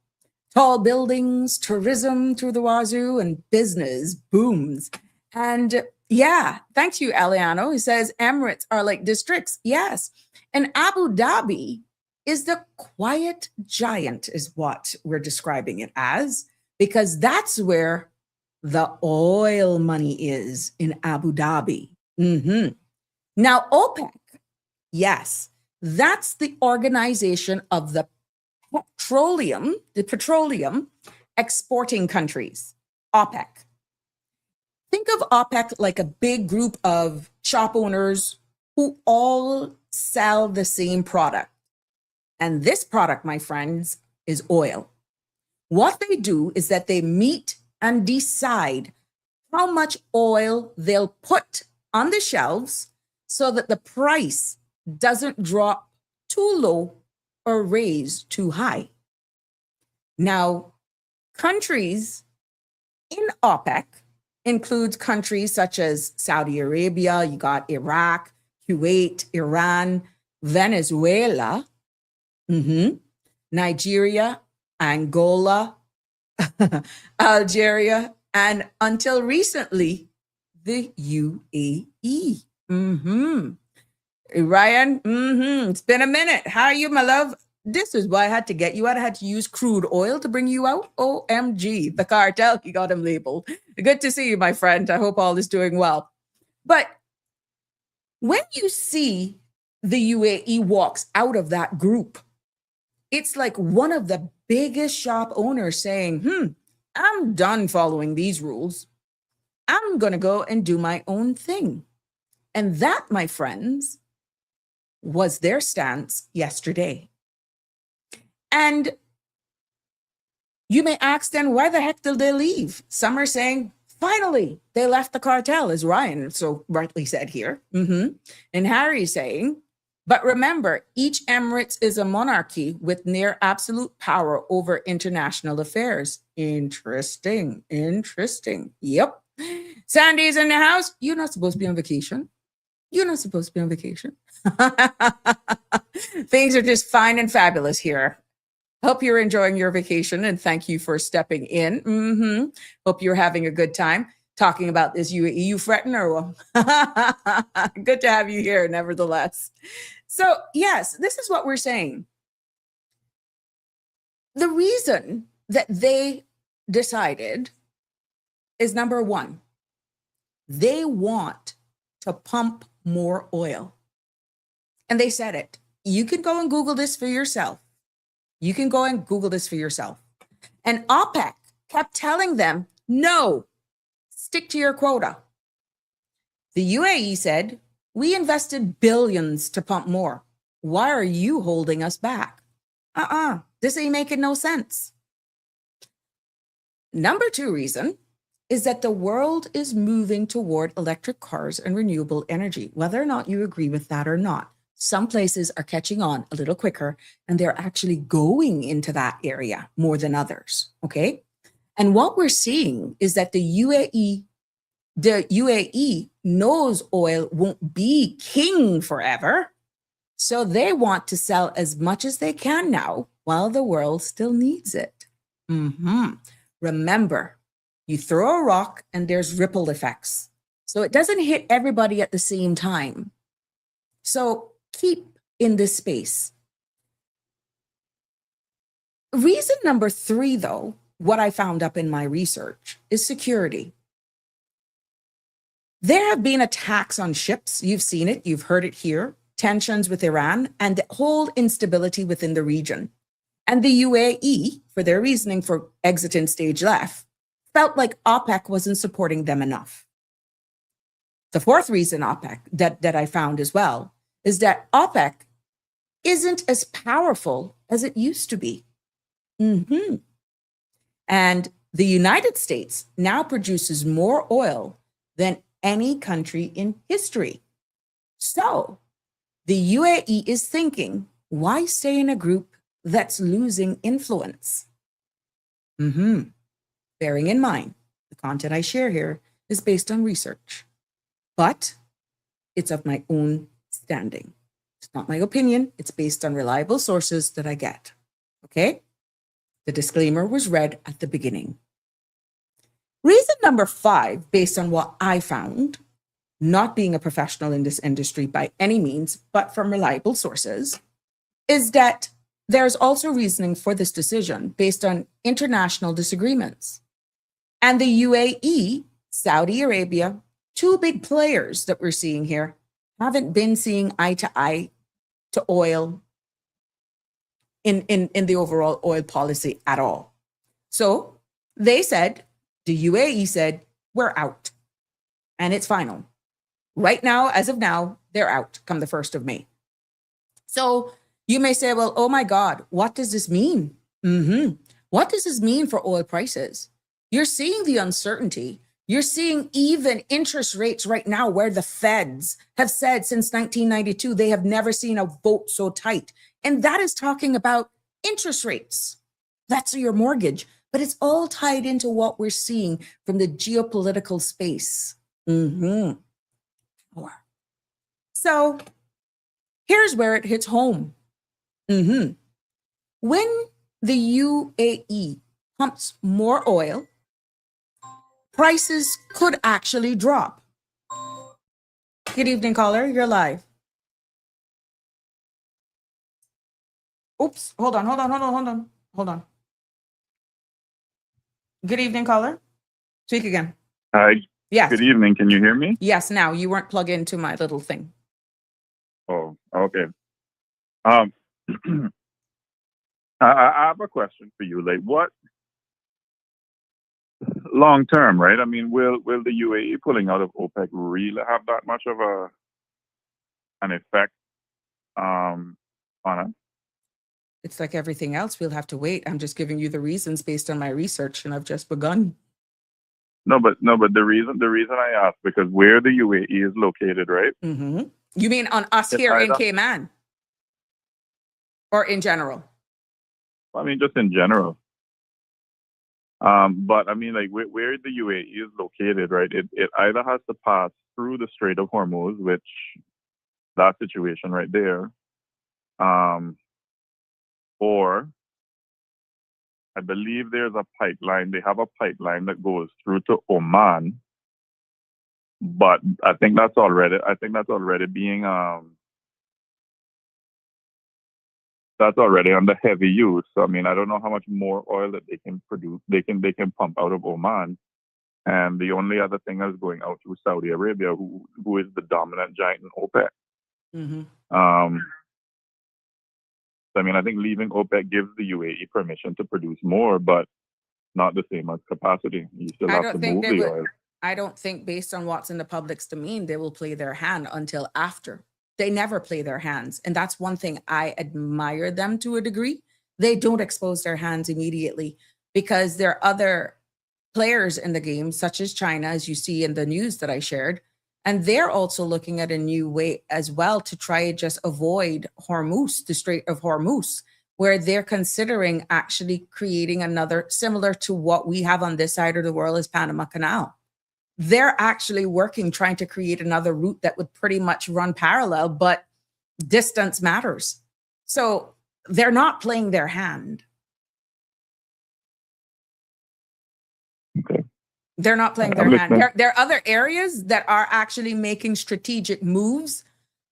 Tall buildings, tourism through the wazoo, and business booms. And yeah, thank you, Eliano, who says Emirates are like districts. Yes. And Abu Dhabi is the quiet giant, is what we're describing it as, because that's where the oil money is, in Abu Dhabi. Now, OPEC, yes, that's the organization of the petroleum exporting countries, OPEC. Think of OPEC like a big group of shop owners who all sell the same product. And this product, my friends, is oil. What they do is that they meet and decide how much oil they'll put on the shelves so that the price doesn't drop too low or raise too high. Now, countries in OPEC includes countries such as Saudi Arabia, you got Iraq, Kuwait, Iran, Venezuela, Nigeria, Angola, Algeria, and until recently, the UAE. Ryan, it's been a minute. How are you, my love? This is why I had to get you out. I had to use crude oil to bring you out. OMG, the cartel, he got him labeled. Good to see you, my friend. I hope all is doing well. But when you see the UAE walks out of that group, it's like one of the biggest shop owners saying, I'm done following these rules. I'm going to go and do my own thing. And that, my friends, was their stance yesterday. And you may ask then, why the heck did they leave? Some are saying, finally, they left the cartel, as Ryan so rightly said here. And Harry's saying, but remember, each Emirates is a monarchy with near absolute power over international affairs. Interesting. Yep. Sandy's in the house. You're not supposed to be on vacation. Things are just fine and fabulous here. Hope you're enjoying your vacation and thank you for stepping in. Hope you're having a good time talking about this UAE. You fretting or good to have you here nevertheless. So yes, this is what we're saying. The reason that they decided is number one, they want to pump more oil. And they said it. You can go and Google this for yourself. And OPEC kept telling them, no, stick to your quota. The UAE said, we invested billions to pump more. Why are you holding us back? This ain't making no sense. Number two reason is that the world is moving toward electric cars and renewable energy, whether or not you agree with that or not. Some places are catching on a little quicker and they're actually going into that area more than others, okay? And what we're seeing is that the UAE knows oil won't be king forever. So they want to sell as much as they can now while the world still needs it. Remember, you throw a rock and there's ripple effects. So it doesn't hit everybody at the same time. So keep in this space. Reason number three, though, what I found up in my research is security. There have been attacks on ships. You've seen it. You've heard it here. Tensions with Iran and the whole instability within the region. And the UAE, for their reasoning for exiting stage left, felt like OPEC wasn't supporting them enough. The fourth reason OPEC that I found as well is that OPEC isn't as powerful as it used to be. And the United States now produces more oil than any country in history. So the UAE is thinking, why stay in a group that's losing influence? Bearing in mind, the content I share here is based on research, but it's of my own standing. It's not my opinion. It's based on reliable sources that I get. Okay? The disclaimer was read at the beginning. Reason number 5, based on what I found, not being a professional in this industry by any means, but from reliable sources, is that there's also reasoning for this decision based on international disagreements. And the UAE, Saudi Arabia, two big players that we're seeing here, haven't been seeing eye to eye to oil in the overall oil policy at all. So they said, the UAE said, we're out. And it's final. Right now, as of now, they're out come the 1st of May. So you may say, well, oh my God, what does this mean? What does this mean for oil prices? You're seeing the uncertainty. You're seeing even interest rates right now where the feds have said since 1992, they have never seen a vote so tight. And that is talking about interest rates. That's your mortgage. But it's all tied into what we're seeing from the geopolitical space. So here's where it hits home. When the UAE pumps more oil, prices could actually drop. Good evening, caller. You're live. Oops. Hold on. Good evening, caller. Speak again. Hi. Yes. Good evening. Can you hear me? Yes. Now you weren't plugged into my little thing. Oh, okay. I have a question for you. Like, what long term, right? I mean, will the UAE pulling out of OPEC really have that much of an effect on us? It's like everything else. We'll have to wait. I'm just giving you the reasons based on my research, and I've just begun. No, but the reason I ask, because where the UAE is located, right? Mm-hmm. You mean on us It's here in either, Cayman, or in general? I mean, just in general. But I mean, like where the UAE is located, right? It either has to pass through the Strait of Hormuz, which that situation right there, or I believe there's a pipeline. They have a pipeline that goes through to Oman, but I think that's already being that's already under heavy use. So I mean, I don't know how much more oil that they can produce. They can pump out of Oman. And the only other thing is going out through Saudi Arabia, who is the dominant giant in OPEC. Mm-hmm. So I mean, I think leaving OPEC gives the UAE permission to produce more, but not the same as capacity. You still I have don't to think move they the would. oil. I don't think, based on what's in the public's domain, they will play their hand until after. They never play their hands. And that's one thing I admire them to a degree. They don't expose their hands immediately because there are other players in the game, such as China, as you see in the news that I shared. And they're also looking at a new way as well to try and just avoid Hormuz, the Strait of Hormuz, where they're considering actually creating another similar to what we have on this side of the world as Panama Canal. They're actually working, trying to create another route that would pretty much run parallel, but distance matters. So they're not playing their hand. Okay. They're not playing their hand. There are other areas that are actually making strategic moves.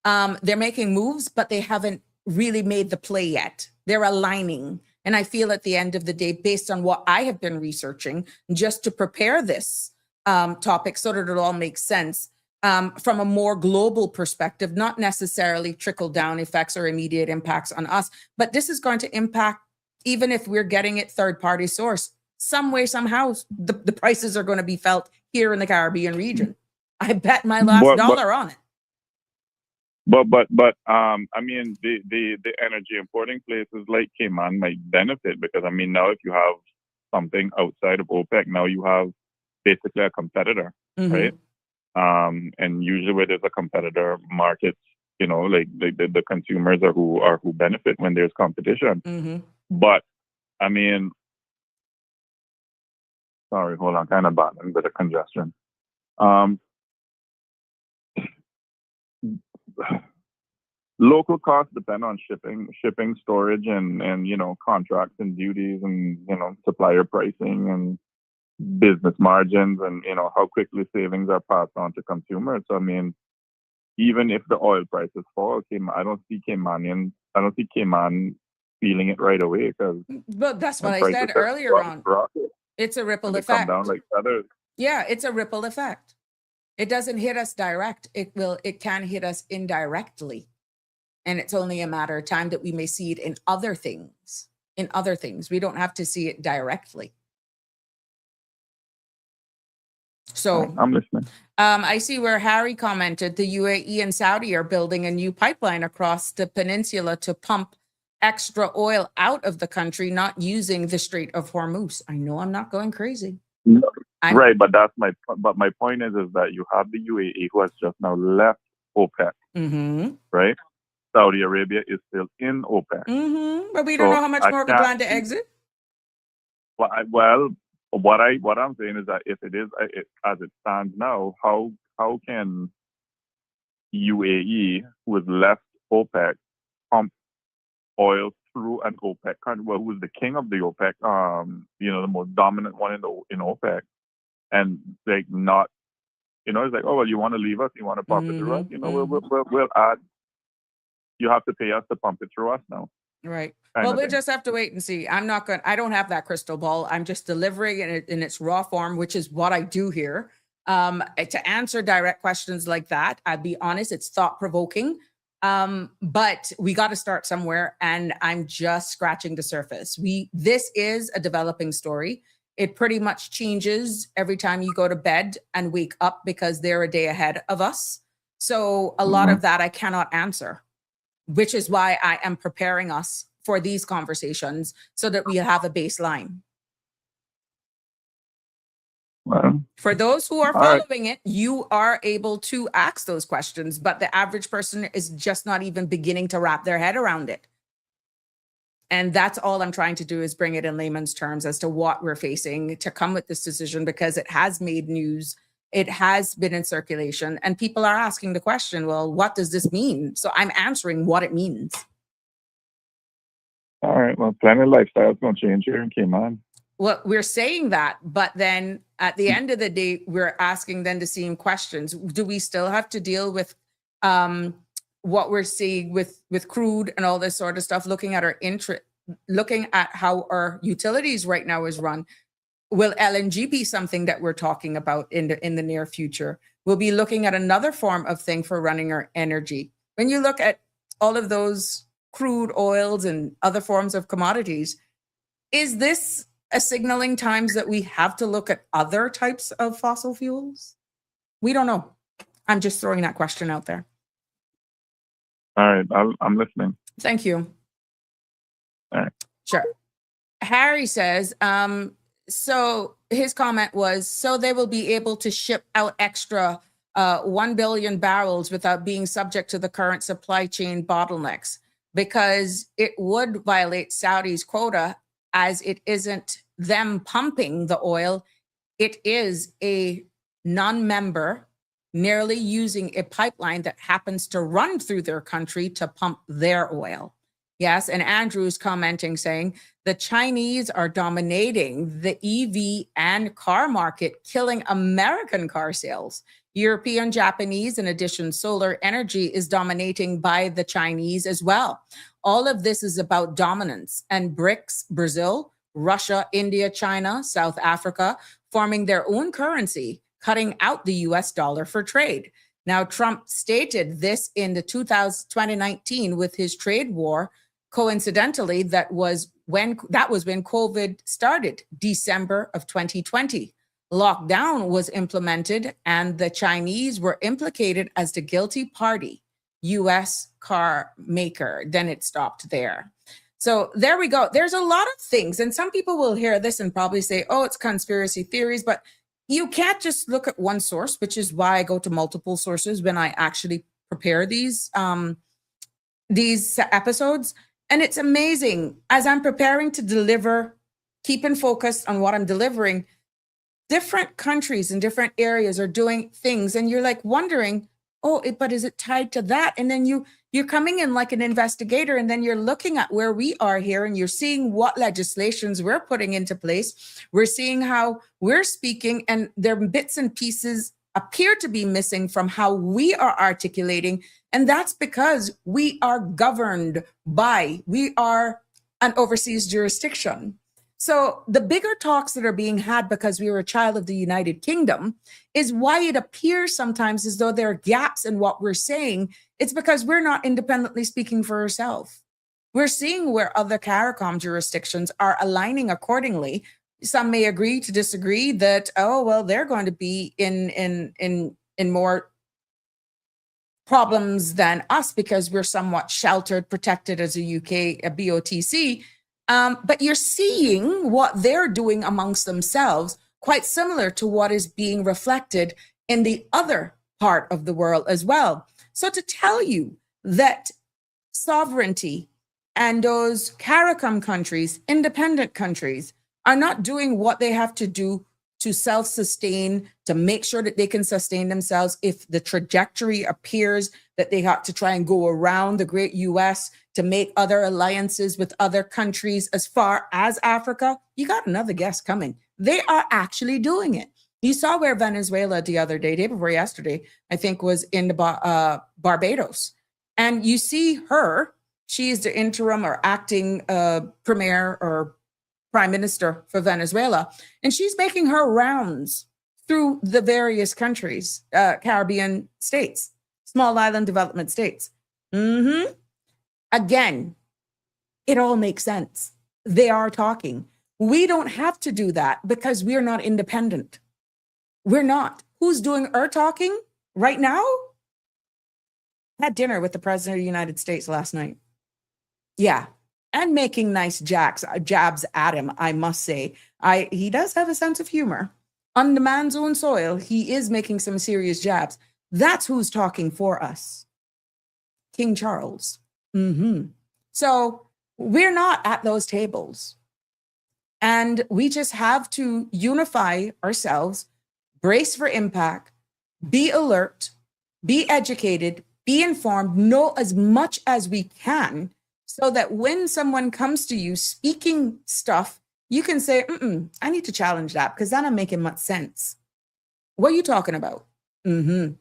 They're making moves, but they haven't really made the play yet. They're aligning. And I feel at the end of the day, based on what I have been researching, just to prepare this topic so that it all makes sense from a more global perspective, not necessarily trickle down effects or immediate impacts on us, but this is going to impact, even if we're getting it third party source, some way, somehow, the prices are going to be felt here in the Caribbean region. I bet my last dollar on it. But I mean, the energy importing places like Cayman might benefit because I mean, now if you have something outside of OPEC, now you have basically a competitor, right? And usually where there's a competitor, markets, you know, like the consumers are who benefit when there's competition. But I mean, sorry, hold on, kind of battling a bit of congestion. Local costs depend on shipping, storage, and you know, contracts and duties, and you know, supplier pricing and business margins, and you know, how quickly savings are passed on to consumers. So I mean, even if the oil prices fall, I don't see Cayman feeling it right away because. But that's what I said earlier on. It's a ripple effect. Come down like feathers. Yeah, it's a ripple effect. It doesn't hit us direct. It can hit us indirectly. And it's only a matter of time that we may see it in other things. We don't have to see it directly. So I'm listening. I see where Harry commented the UAE and Saudi are building a new pipeline across the peninsula to pump extra oil out of the country, not using the Strait of Hormuz. I know I'm not going crazy. No, right, but my point is that you have the UAE who has just now left OPEC, right? Saudi Arabia is still in OPEC. But we don't know how much more we plan to exit. Well, what I'm saying is that if it is as it stands now, how can UAE, who has left OPEC, pump oil through an OPEC country? Well, who's the king of the OPEC? You know, the most dominant one in OPEC, and like not, you know, it's like, oh well, you want to leave us, you want to pump it through us, you know, we'll add. You have to pay us to pump it through us now. Right. Well, we'll just have to wait and see. I don't have that crystal ball. I'm just delivering it in its raw form, which is what I do here. To answer direct questions like that, I'd be honest, it's thought provoking. But we got to start somewhere, and I'm just scratching the surface. This is a developing story. It pretty much changes every time you go to bed and wake up because they're a day ahead of us. So a lot of that I cannot answer, which is why I am preparing us for these conversations so that we have a baseline. Well, For those who are all right. following it, you are able to ask those questions, but the average person is just not even beginning to wrap their head around it. And that's all I'm trying to do, is bring it in layman's terms as to what we're facing to come with this decision, because it has made news. It has been in circulation, and people are asking the question, well, what does this mean? So I'm answering what it means. All right. Well, plenty of lifestyles going to change here in Cayman. Well, we're saying that, but then at the end of the day, we're asking then the same questions. Do we still have to deal with what we're seeing with crude and all this sort of stuff, looking at looking at how our utilities right now is run? Will LNG be something that we're talking about in the near future? We'll be looking at another form of thing for running our energy. When you look at all of those crude oils and other forms of commodities, is this a signaling times that we have to look at other types of fossil fuels? We don't know. I'm just throwing that question out there. All right. I'm listening. Thank you. All right. Sure. Harry says, so his comment was, so they will be able to ship out extra 1 billion barrels without being subject to the current supply chain bottlenecks, because it would violate Saudi's quota, as it isn't them pumping the oil. It is a non-member merely using a pipeline that happens to run through their country to pump their oil. Yes, and Andrew's commenting saying the Chinese are dominating the EV and car market, killing American car sales. European, Japanese, in addition, solar energy is dominating by the Chinese as well. All of this is about dominance, and BRICS, Brazil, Russia, India, China, South Africa, forming their own currency, cutting out the US dollar for trade. Now, Trump stated this in the 2019 with his trade war. Coincidentally, that was when COVID started, December of 2020. Lockdown was implemented, and the Chinese were implicated as the guilty party, US car maker. Then it stopped there. So there we go. There's a lot of things, and some people will hear this and probably say, oh, it's conspiracy theories, but you can't just look at one source, which is why I go to multiple sources when I actually prepare these episodes. And it's amazing, as I'm preparing to deliver, keeping focused on what I'm delivering, different countries and different areas are doing things, and you're like wondering, oh, but is it tied to that? And then you're coming in like an investigator, and then you're looking at where we are here, and you're seeing what legislations we're putting into place. We're seeing how we're speaking, and their bits and pieces appear to be missing from how we are articulating. And that's because we are governed we are an overseas jurisdiction. So the bigger talks that are being had because we were a child of the United Kingdom is why it appears sometimes as though there are gaps in what we're saying. It's because we're not independently speaking for ourselves. We're seeing where other CARICOM jurisdictions are aligning accordingly. Some may agree to disagree that, oh, well, they're going to be in more problems than us because we're somewhat sheltered, protected as a BOTC. But you're seeing what they're doing amongst themselves, quite similar to what is being reflected in the other part of the world as well. So to tell you that sovereignty and those CARICOM countries, independent countries, are not doing what they have to do to self-sustain, to make sure that they can sustain themselves, if the trajectory appears that they have to try and go around the great US to make other alliances with other countries as far as Africa, you got another guest coming. They are actually doing it. You saw where Venezuela the other day before yesterday, I think, was in the Barbados. And you see her, she is the interim or acting premier or prime minister for Venezuela. And she's making her rounds through the various countries, Caribbean states, small island development states. Again, it all makes sense. They are talking. We don't have to do that because we're not independent. We're not. Who's doing our talking right now? Had dinner with the President of the United States last night. Yeah. And making nice jabs at him, I must say. He does have a sense of humor. On the man's own soil, he is making some serious jabs. That's who's talking for us. King Charles. So we're not at those tables. And we just have to unify ourselves, brace for impact, be alert, be educated, be informed, know as much as we can, so that when someone comes to you speaking stuff, you can say, I need to challenge that because that not making much sense. What are you talking about? And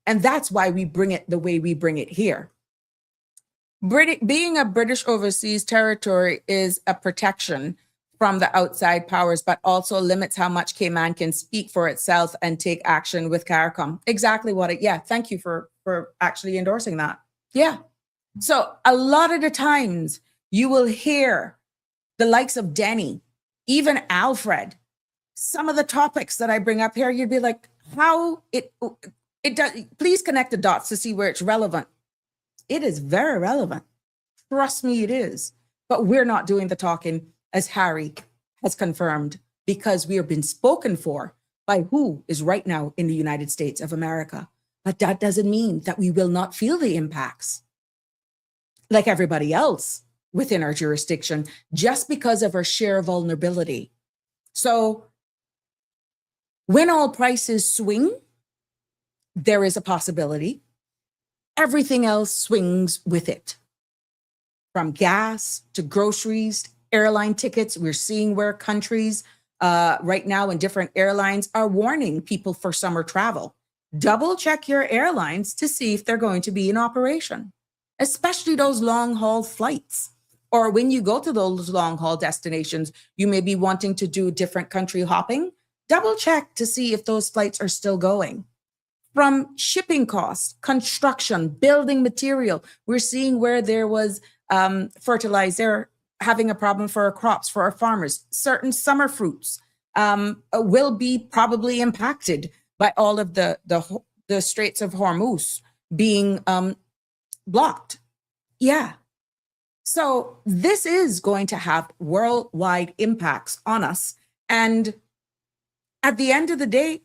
that's why we bring it the way we bring it here. Being a British overseas territory is a protection from the outside powers, but also limits how much Cayman can speak for itself and take action with CARICOM. Exactly what thank you for actually endorsing that. Yeah. So a lot of the times you will hear the likes of Denny, even Alfred, some of the topics that I bring up here, you'd be like, how it does, please connect the dots to see where it's relevant. It is very relevant. Trust me, it is. But we're not doing the talking, as Harry has confirmed, because we have been spoken for by who is right now in the United States of America. But that doesn't mean that we will not feel the impacts like everybody else within our jurisdiction, just because of our sheer vulnerability. So when all prices swing, there is a possibility everything else swings with it. From gas to groceries, airline tickets. We're seeing where countries right now in different airlines are warning people for summer travel. Double check your airlines to see if they're going to be in operation, especially those long haul flights. Or when you go to those long haul destinations, you may be wanting to do different country hopping. Double check to see if those flights are still going. From shipping costs, construction, building material, we're seeing where there was fertilizer having a problem for our crops, for our farmers. Certain summer fruits will be probably impacted by all of the Straits of Hormuz being blocked. Yeah. So this is going to have worldwide impacts on us. And at the end of the day,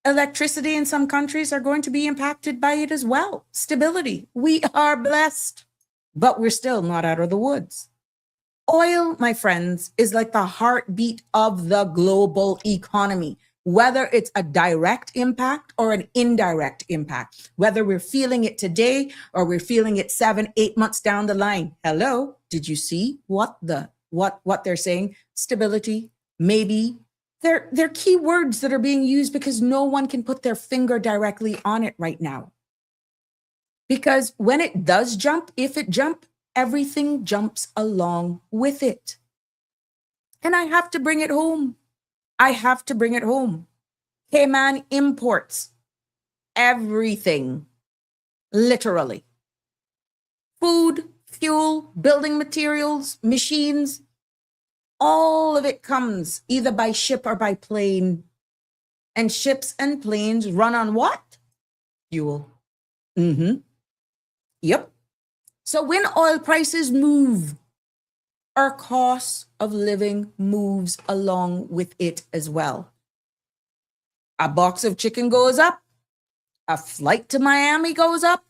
electricity in some countries are going to be impacted by it as well. Stability. We are blessed, but we're still not out of the woods. Oil, my friends, is like the heartbeat of the global economy, whether it's a direct impact or an indirect impact, whether we're feeling it today or we're feeling it 7-8 months down the line. Hello, did you see what they're saying? Stability, maybe. They're key words that are being used because no one can put their finger directly on it right now. Because when it does jump, if it jumps, everything jumps along with it. And I have to bring it home. Cayman imports everything, literally. Food, fuel, building materials, machines, all of it comes either by ship or by plane. And ships and planes run on what? Fuel. Yep. So when oil prices move, our cost of living moves along with it as well. A box of chicken goes up. A flight to Miami goes up.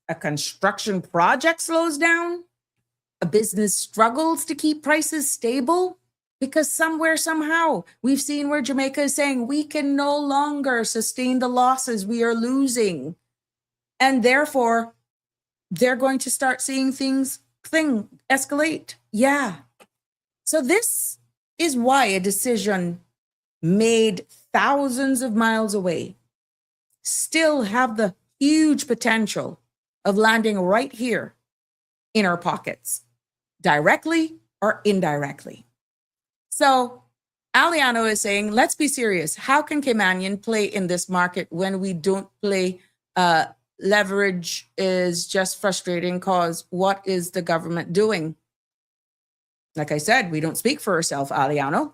A construction project slows down. A business struggles to keep prices stable because somewhere, somehow, we've seen where Jamaica is saying we can no longer sustain the losses we are losing. And therefore, they're going to start seeing things escalate. Yeah. So this is why a decision made thousands of miles away still have the huge potential of landing right here in our pockets, directly or indirectly. So Aliano is saying, let's be serious. How can Caymanian play in this market when we don't play? Leverage is just frustrating because what is the government doing? Like I said, we don't speak for ourselves, Aliano.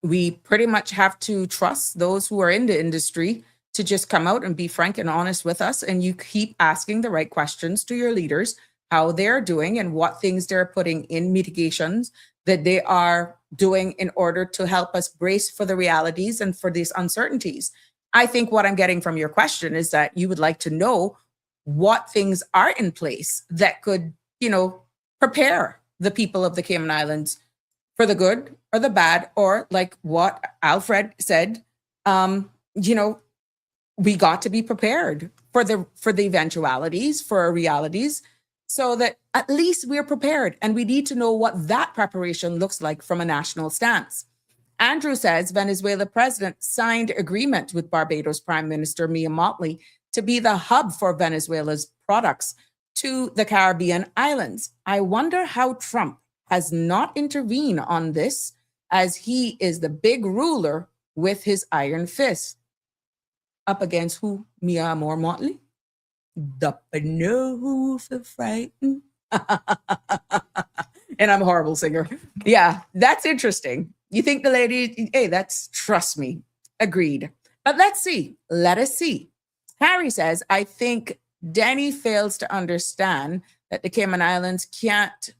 We pretty much have to trust those who are in the industry to just come out and be frank and honest with us. And you keep asking the right questions to your leaders, how they're doing and what things they're putting in mitigations that they are doing in order to help us brace for the realities and for these uncertainties. I think what I'm getting from your question is that you would like to know what things are in place that could, prepare the people of the Cayman Islands for the good or the bad, or like what Alfred said, we got to be prepared for the eventualities, for our realities, so that at least we're prepared. And we need to know what that preparation looks like from a national stance. Andrew says Venezuela president signed agreement with Barbados Prime Minister Mia Mottley to be the hub for Venezuela's products to the Caribbean islands. I wonder how Trump has not intervened on this, as he is the big ruler with his iron fist. Up against who? Mia Amor Motley? The no for frightened. And I'm a horrible singer. Yeah, that's interesting. You think the lady, hey, trust me, agreed. But let's see. Let us see. Harry says, I think Denny fails to understand that the Cayman Islands can't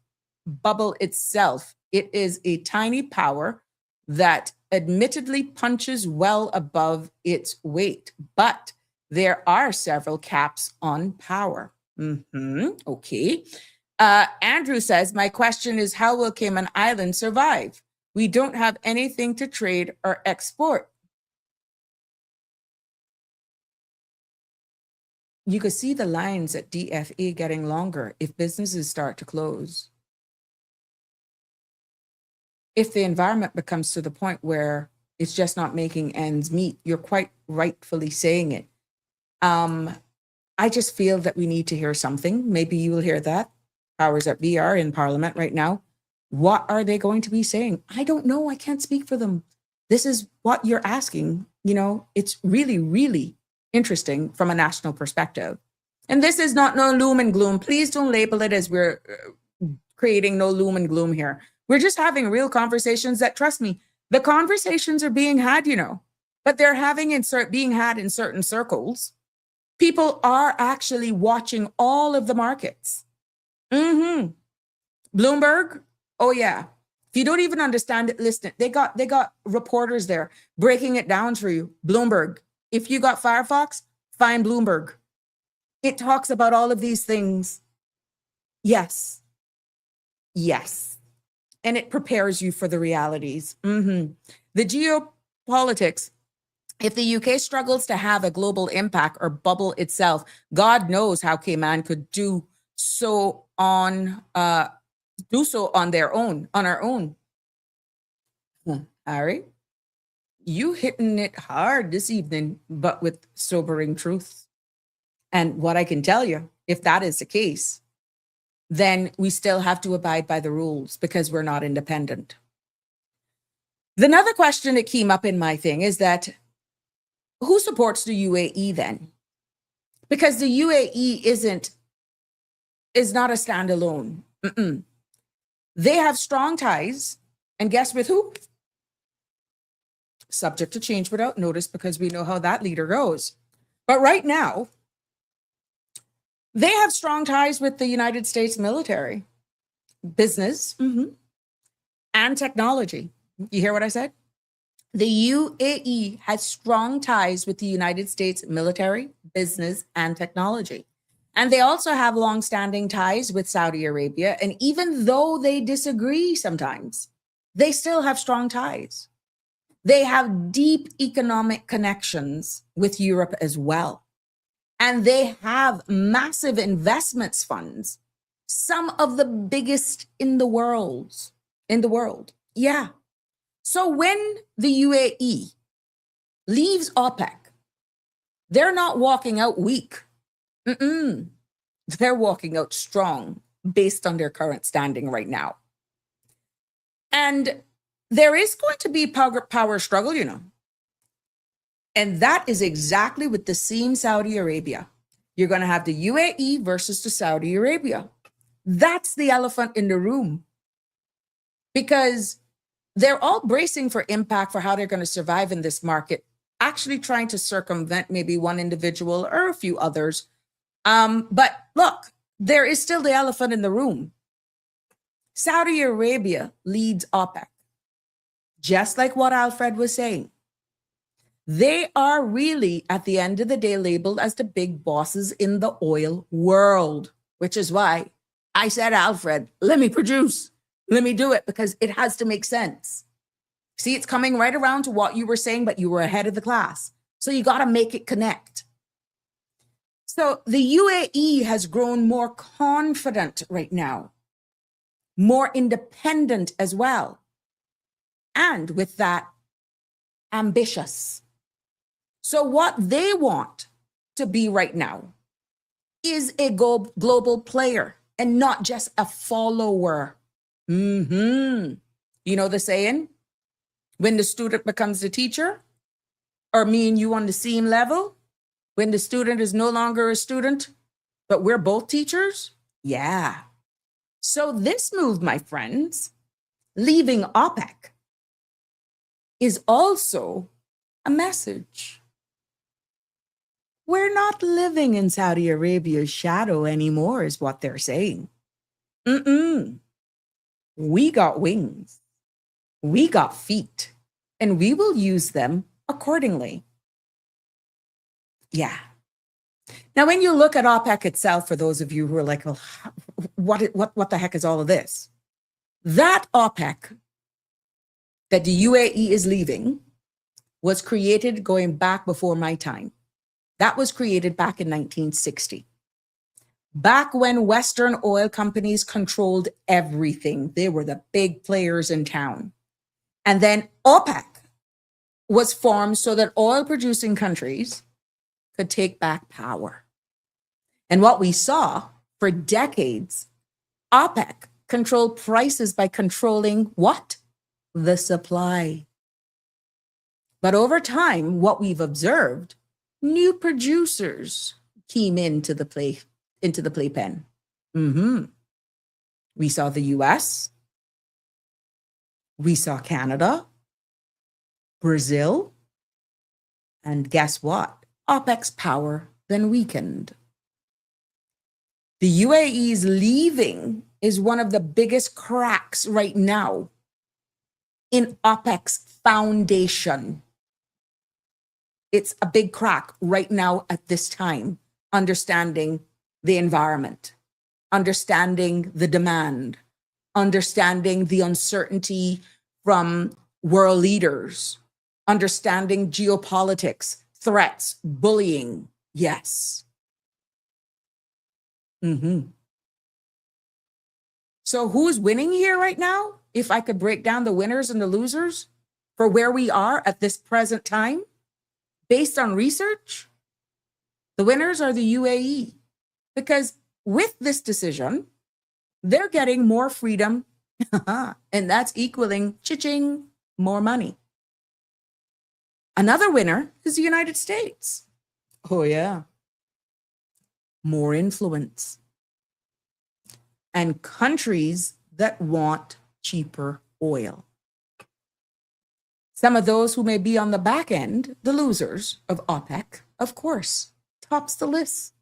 bubble itself. It is a tiny power that admittedly punches well above its weight, but there are several caps on power. Okay. Andrew says, my question is, how will Cayman Islands survive? We don't have anything to trade or export. You could see the lines at DFA getting longer if businesses start to close. If the environment becomes to the point where it's just not making ends meet, you're quite rightfully saying it. I just feel that we need to hear something. Maybe you will hear that. Powers that be are in Parliament right now. What are they going to be saying? I don't know. I can't speak for them. This is what you're asking. It's really, really interesting from a national perspective. And this is not no loom and gloom. Please don't label it as we're creating no loom and gloom here. We're just having real conversations that, trust me, the conversations are being had, but they're being had in certain circles. People are actually watching all of the markets. Bloomberg, oh yeah. If you don't even understand it, listen. They got reporters there breaking it down for you. Bloomberg. If you got Firefox, find Bloomberg. It talks about all of these things. Yes. And it prepares you for the realities. The geopolitics. If the UK struggles to have a global impact or bubble itself, God knows how Cayman could do so on our own. Ari, you hitting it hard this evening, but with sobering truths. And what I can tell you, if that is the case, then we still have to abide by the rules because we're not independent. Another question that came up in my thing is that who supports the UAE then? Because the UAE is not a standalone. They have strong ties, and guess with who? Subject to change without notice, because we know how that leader goes. But right now, they have strong ties with the United States military, business, and technology. You hear what I said? The UAE has strong ties with the United States military, business, and technology. And they also have long-standing ties with Saudi Arabia. And even though they disagree sometimes, they still have strong ties. They have deep economic connections with Europe as well. And they have massive investments funds, some of the biggest in the world. Yeah. So when the UAE leaves OPEC, they're not walking out weak. They're walking out strong based on their current standing right now. And there is going to be power struggle, And that is exactly with the same Saudi Arabia. You're going to have the UAE versus the Saudi Arabia. That's the elephant in the room. because they're all bracing for impact for how they're going to survive in this market, actually trying to circumvent maybe one individual or a few others. But look, there is still the elephant in the room. Saudi Arabia leads OPEC, just like what Alfred was saying. They are really, at the end of the day, labeled as the big bosses in the oil world, which is why I said, Alfred, let me produce. Let me do it, because it has to make sense. See, it's coming right around to what you were saying, but you were ahead of the class. So you got to make it connect. So the UAE has grown more confident right now, more independent as well. And with that, ambitious. So what they want to be right now is a global player and not just a follower. You know the saying, when the student becomes the teacher, or me and you on the same level, when the student is no longer a student, but we're both teachers? Yeah. So this move, my friends, leaving OPEC, is also a message. We're not living in Saudi Arabia's shadow anymore, is what they're saying. We got wings. We got feet, and we will use them accordingly. Yeah. Now, when you look at OPEC itself, for those of you who are like, well, what the heck is all of this? That OPEC that the UAE is leaving was created going back before my time. That was created back in 1960. Back when Western oil companies controlled everything. They were the big players in town. And then OPEC was formed so that oil-producing countries could take back power. And what we saw for decades, OPEC controlled prices by controlling what? The supply. But over time, what we've observed, new producers came into the playpen. We saw the US, we saw Canada, Brazil, and guess what? OPEC's power then weakened. The UAE's leaving is one of the biggest cracks right now in OPEC's foundation. It's a big crack right now at this time, understanding the environment, understanding the demand, understanding the uncertainty from world leaders, understanding geopolitics, threats, bullying. Yes. So who's winning here right now? If I could break down the winners and the losers for where we are at this present time, based on research, the winners are the UAE. Because with this decision, they're getting more freedom, and that's equaling, cha-ching, more money. Another winner is the United States. Oh, yeah. More influence. And countries that want cheaper oil. Some of those who may be on the back end, the losers of OPEC, of course, tops the list.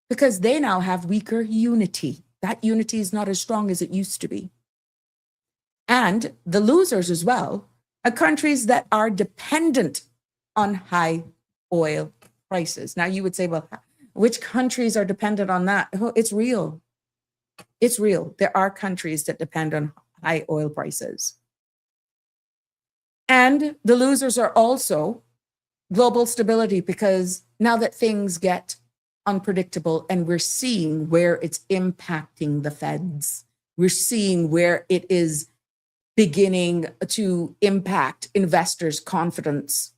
Because they now have weaker unity. That unity is not as strong as it used to be. And the losers as well are countries that are dependent on high oil prices. Now you would say, well, which countries are dependent on that? Oh, it's real. It's real. There are countries that depend on high oil prices. And the losers are also global stability, because now that things get unpredictable and we're seeing where it's impacting the feds, we're seeing where it is beginning to impact investors' confidence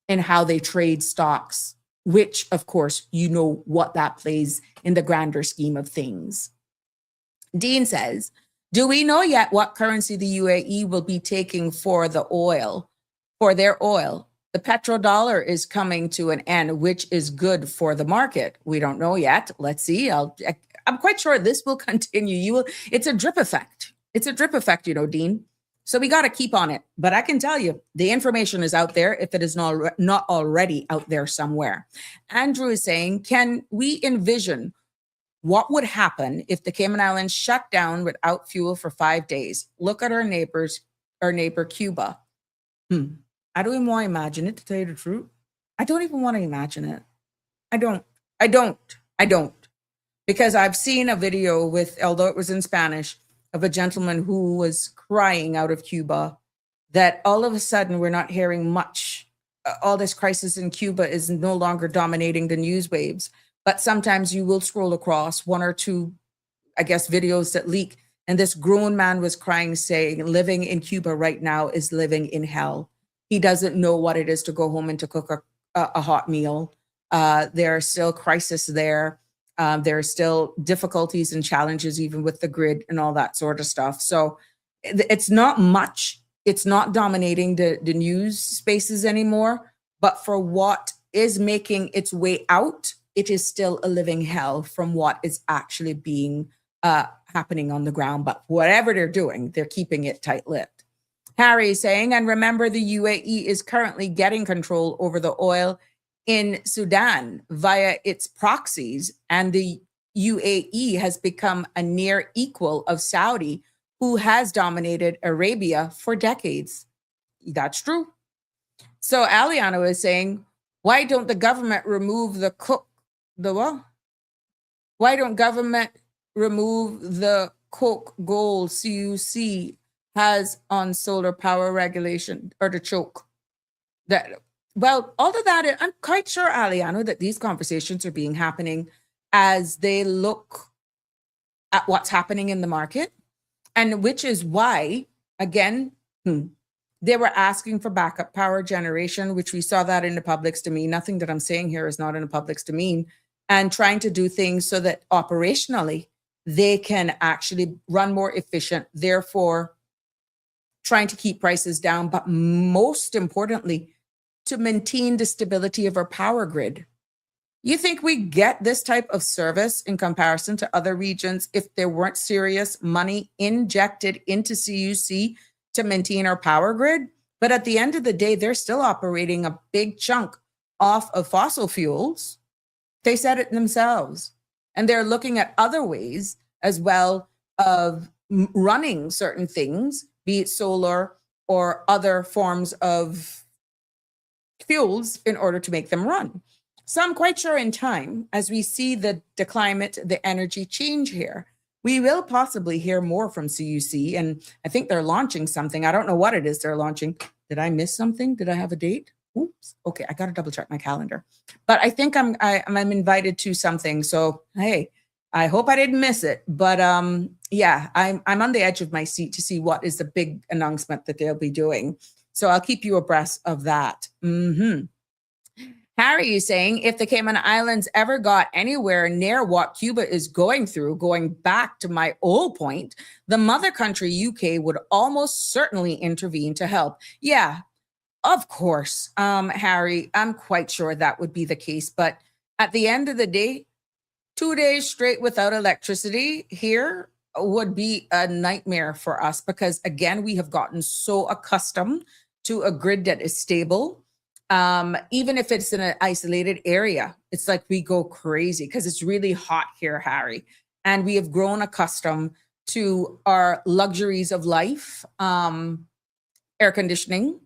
in how they trade stocks, which, of course, you know what that plays in the grander scheme of things. Dean says, do we know yet what currency the UAE will be taking for the oil, for their oil? The petrodollar is coming to an end, which is good for the market. We don't know yet. Let's see. I'm quite sure this will continue. It's a drip effect. It's a drip effect, Dean. So we got to keep on it. But I can tell you, the information is out there if it is not already out there somewhere. Andrew is saying, can we envision what would happen if the Cayman Islands shut down without fuel for 5 days? Look at our neighbor Cuba. I don't even want to imagine it, to tell you the truth. I don't even want to imagine it. I don't. Because I've seen a video with, although it was in Spanish, of a gentleman who was crying out of Cuba, that all of a sudden we're not hearing much. All this crisis in Cuba is no longer dominating the news waves. But sometimes you will scroll across one or two, I guess, videos that leak. And this grown man was crying, saying, living in Cuba right now is living in hell. He doesn't know what it is to go home and to cook a hot meal. There are still crises there. There are still difficulties and challenges, even with the grid and all that sort of stuff. So it's not much. It's not dominating the news spaces anymore. But for what is making its way out, it is still a living hell from what is actually being happening on the ground. But whatever they're doing, they're keeping it tight-lipped. Harry is saying, and remember, the UAE is currently getting control over the oil in Sudan via its proxies, and the UAE has become a near equal of Saudi, who has dominated Arabia for decades. That's true. So Aliano is saying, why don't the government remove Why don't government remove the coke goal CUC has on solar power regulation, or the choke? Well, all of that, I'm quite sure, Aliano, that these conversations are being happening as they look at what's happening in the market, and which is why, again, they were asking for backup power generation, which we saw that in the public's domain. Nothing that I'm saying here is not in the public's domain, and trying to do things so that operationally they can actually run more efficient, therefore trying to keep prices down, but most importantly, to maintain the stability of our power grid. You think we get this type of service in comparison to other regions if there weren't serious money injected into CUC to maintain our power grid? But at the end of the day, they're still operating a big chunk off of fossil fuels. They said it themselves. And they're looking at other ways as well of running certain things, be it solar or other forms of fuels, in order to make them run. So I'm quite sure in time, as we see the climate, the energy change here, we will possibly hear more from CUC. And I think they're launching something. I don't know what it is they're launching. Did I miss something? Did I have a date? Oops. Okay, I got to double check my calendar. But I think I'm invited to something. So, hey, I hope I didn't miss it. But yeah, I'm on the edge of my seat to see what is the big announcement that they'll be doing. So I'll keep you abreast of that. Harry is saying, if the Cayman Islands ever got anywhere near what Cuba is going through, going back to my old point, the mother country UK would almost certainly intervene to help. Yeah, of course, Harry, I'm quite sure that would be the case. But at the end of the day, 2 days straight without electricity here would be a nightmare for us, because again, we have gotten so accustomed to a grid that is stable. Even if it's in an isolated area, it's like we go crazy because it's really hot here, Harry. And we have grown accustomed to our luxuries of life, air conditioning.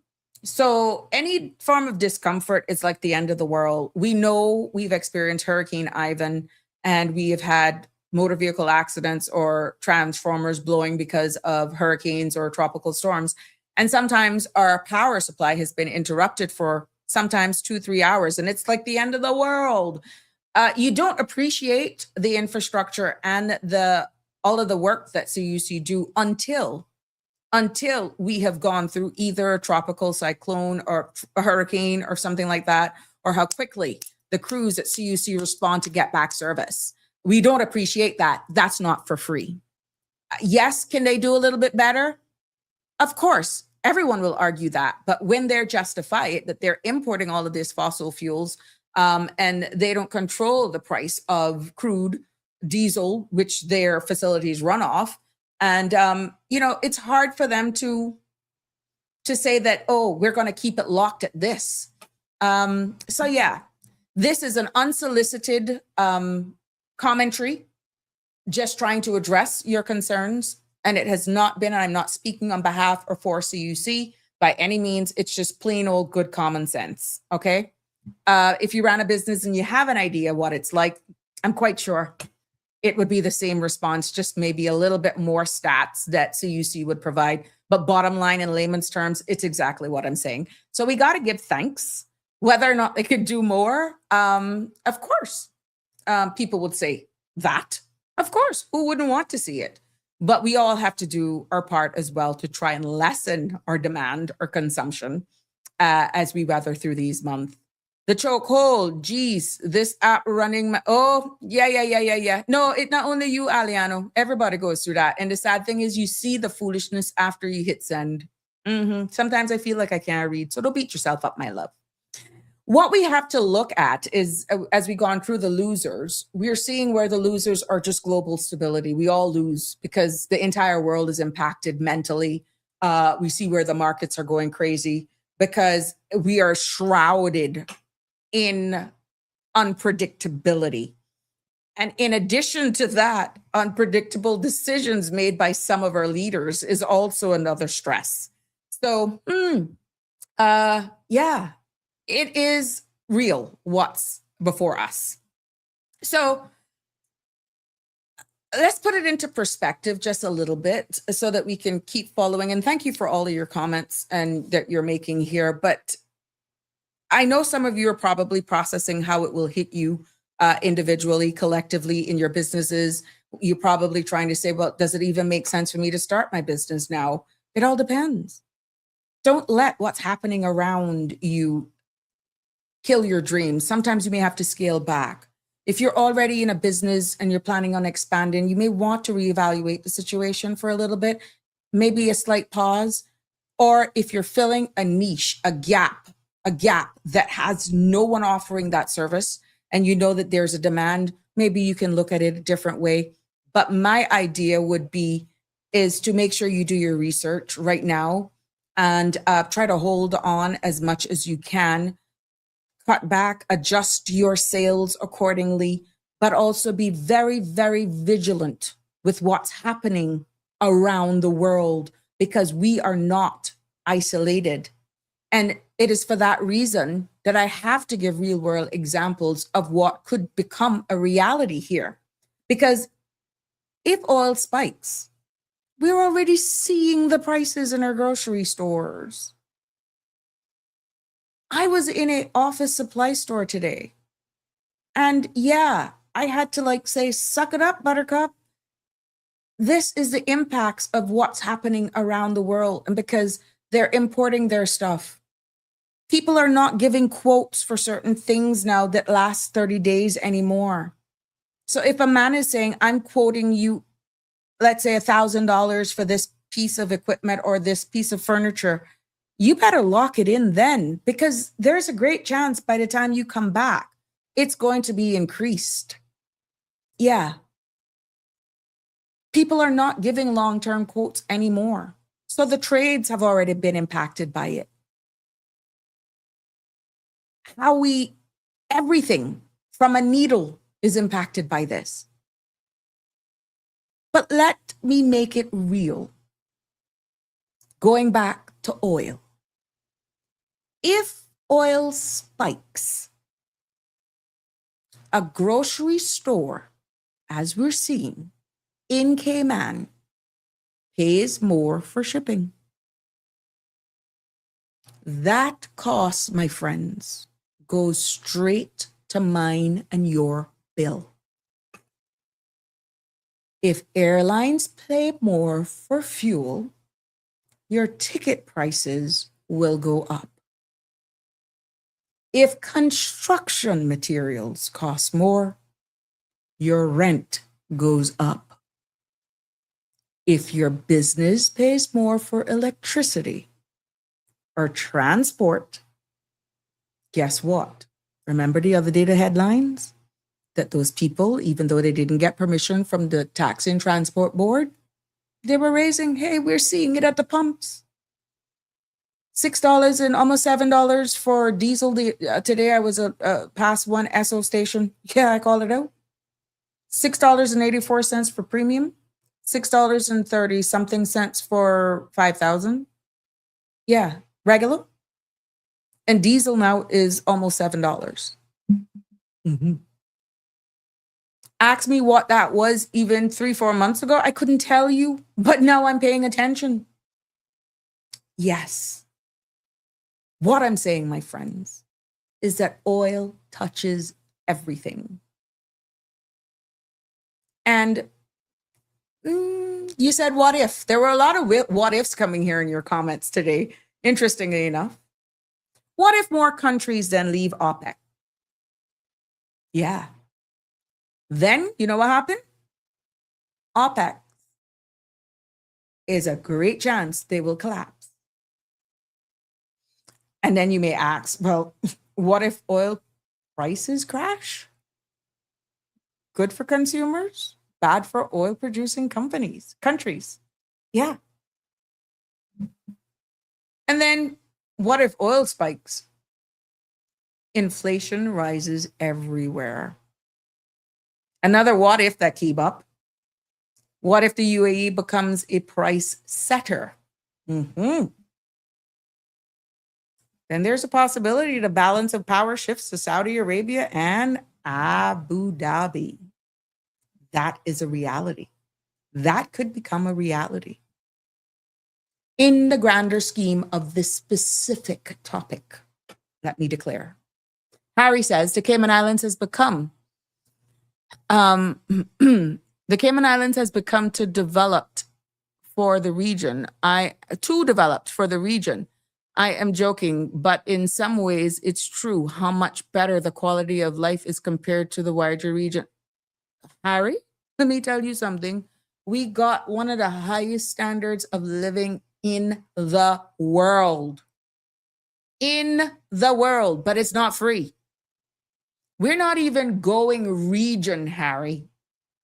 So any form of discomfort is like the end of the world. We know we've experienced Hurricane Ivan, and we have had motor vehicle accidents or transformers blowing because of hurricanes or tropical storms. And sometimes our power supply has been interrupted for sometimes 2-3 hours, and it's like the end of the world. You don't appreciate the infrastructure and all of the work that CUC do until we have gone through either a tropical cyclone or a hurricane or something like that, or how quickly the crews at CUC respond to get back service. We don't appreciate that. That's not for free. Yes, can they do a little bit better? Of course. Everyone will argue that, but when they're justify it, that they're importing all of these fossil fuels, and they don't control the price of crude, diesel, which their facilities run off, And, it's hard for them to say that, oh, we're going to keep it locked at this. So yeah, this is an unsolicited commentary, just trying to address your concerns. And it has not been, and I'm not speaking on behalf or for CUC by any means. It's just plain old good common sense. Okay. If you ran a business and you have an idea what it's like, I'm quite sure it would be the same response, just maybe a little bit more stats that CUC would provide. But bottom line, in layman's terms, it's exactly what I'm saying. So we got to give thanks. Whether or not they could do more, of course, people would say that. Of course, who wouldn't want to see it? But we all have to do our part as well to try and lessen our demand or consumption as we weather through these months. The chokehold, geez, this app running. Yeah. No, it not only you, Aliano. Everybody goes through that. And the sad thing is you see the foolishness after you hit send. Sometimes I feel like I can't read. So don't beat yourself up, my love. What we have to look at is, as we've gone through the losers, we're seeing where the losers are just global stability. We all lose because the entire world is impacted mentally. We see where the markets are going crazy because we are shrouded in unpredictability. And in addition to that, unpredictable decisions made by some of our leaders is also another stress. So, yeah, it is real what's before us. So let's put it into perspective just a little bit so that we can keep following. And thank you for all of your comments and that you're making here. But I know some of you are probably processing how it will hit you individually, collectively in your businesses. You're probably trying to say, well, does it even make sense for me to start my business now? It all depends. Don't let what's happening around you kill your dreams. Sometimes you may have to scale back. If you're already in a business and you're planning on expanding, you may want to reevaluate the situation for a little bit, maybe a slight pause. Or if you're filling a niche, a gap that has no one offering that service, and you know that there's a demand, maybe you can look at it a different way. But my idea is to make sure you do your research right now and try to hold on as much as you can. Cut back, adjust your sales accordingly, but also be very, very vigilant with what's happening around the world because we are not isolated. And it is for that reason that I have to give real world examples of what could become a reality here. Because if oil spikes, we're already seeing the prices in our grocery stores. I was in an office supply store today. And yeah, I had to say, suck it up, buttercup. This is the impacts of what's happening around the world. And because they're importing their stuff. People are not giving quotes for certain things now that last 30 days anymore. So if a man is saying, I'm quoting you, let's say $1,000 for this piece of equipment or this piece of furniture, you better lock it in then, because there's a great chance by the time you come back, it's going to be increased. Yeah. People are not giving long-term quotes anymore. So the trades have already been impacted by it. Everything from a needle is impacted by this. But let me make it real. Going back to oil. If oil spikes, a grocery store, as we're seeing in Cayman, pays more for shipping. That cost, my friends, goes straight to mine and your bill. If airlines pay more for fuel, your ticket prices will go up. If construction materials cost more, your rent goes up. If your business pays more for electricity or transport, guess what? Remember the other day, the headlines? That those people, even though they didn't get permission from the Tax and Transport Board, They were raising, hey, we're seeing it at the pumps. $6 and almost $7 for diesel. Today I was past one Esso station. Yeah, I called it out. $6.84 for premium. $6.30 something cents for 5,000. Yeah, regular. And diesel now is almost $7. Mm-hmm. Ask me what that was even 3-4 months ago. I couldn't tell you, but now I'm paying attention. Yes. What I'm saying, my friends, is that oil touches everything. And you said, what if? There were a lot of what ifs coming here in your comments today, interestingly enough. What if more countries then leave OPEC? Yeah. Then, you know what happened? OPEC is a great chance they will collapse. And then you may ask, well, what if oil prices crash? Good for consumers, bad for oil producing countries. Yeah. And then what if oil spikes? Inflation rises everywhere. Another what if that came up. What if the UAE becomes a price setter? Mm-hmm. Then there's a possibility the balance of power shifts to Saudi Arabia and Abu Dhabi. That is a reality. That could become a reality in the grander scheme of this specific topic. Let me declare. Harry says the Cayman Islands has become the Cayman Islands has become too developed for the region. I am joking, but in some ways it's true how much better the quality of life is compared to the wider region. Harry, let me tell you something. We got one of the highest standards of living in the world. In the world, but it's not free. We're not even going region, Harry.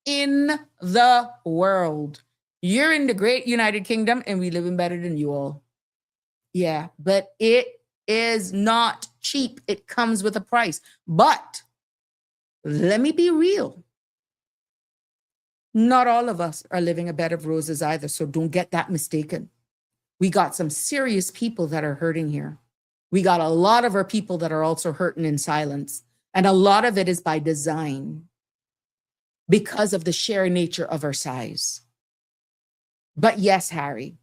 In the world. You're in the great United Kingdom and we live in better than you all. Yeah, but it is not cheap. It comes with a price. But let me be real. Not all of us are living a bed of roses either, so don't get that mistaken. We got some serious people that are hurting here. We got a lot of our people that are also hurting in silence. And a lot of it is by design because of the sheer nature of our size. But yes, Harry,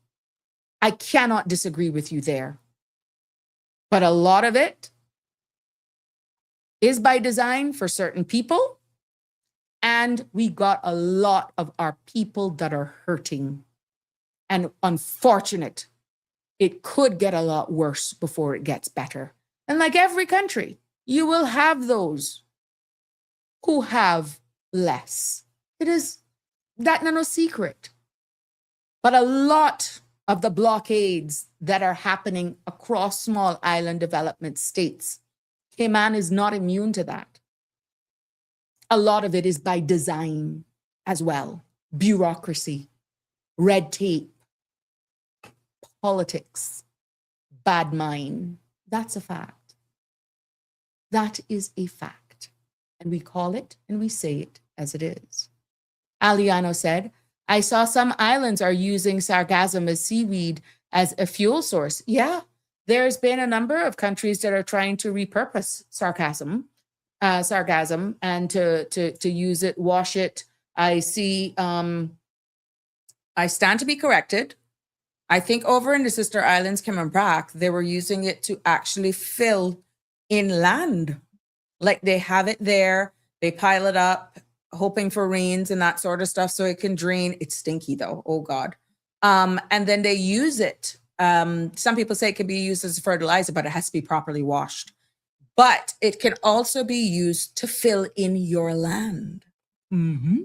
I cannot disagree with you there. But a lot of it is by design for certain people. And we got a lot of our people that are hurting. And unfortunate, it could get a lot worse before it gets better. And like every country, you will have those who have less. It is that no secret. But a lot of the blockades that are happening across small island development states, Cayman is not immune to that. A lot of it is by design as well. Bureaucracy, red tape, politics, bad mind. That's a fact. That is a fact. And we call it and we say it as it is. Aliano said, I saw some islands are using sargassum as seaweed as a fuel source. Yeah, there's been a number of countries that are trying to repurpose sargassum and to use it, wash it. I see, I stand to be corrected. I think over in the sister islands, Cayman Brac, they were using it to actually fill inland. Like they have it there, they pile it up, hoping for rains and that sort of stuff so it can drain. It's stinky though, oh God. And then they use it. Some people say it can be used as a fertilizer, but it has to be properly washed. But it can also be used to fill in your land. Mm-hmm.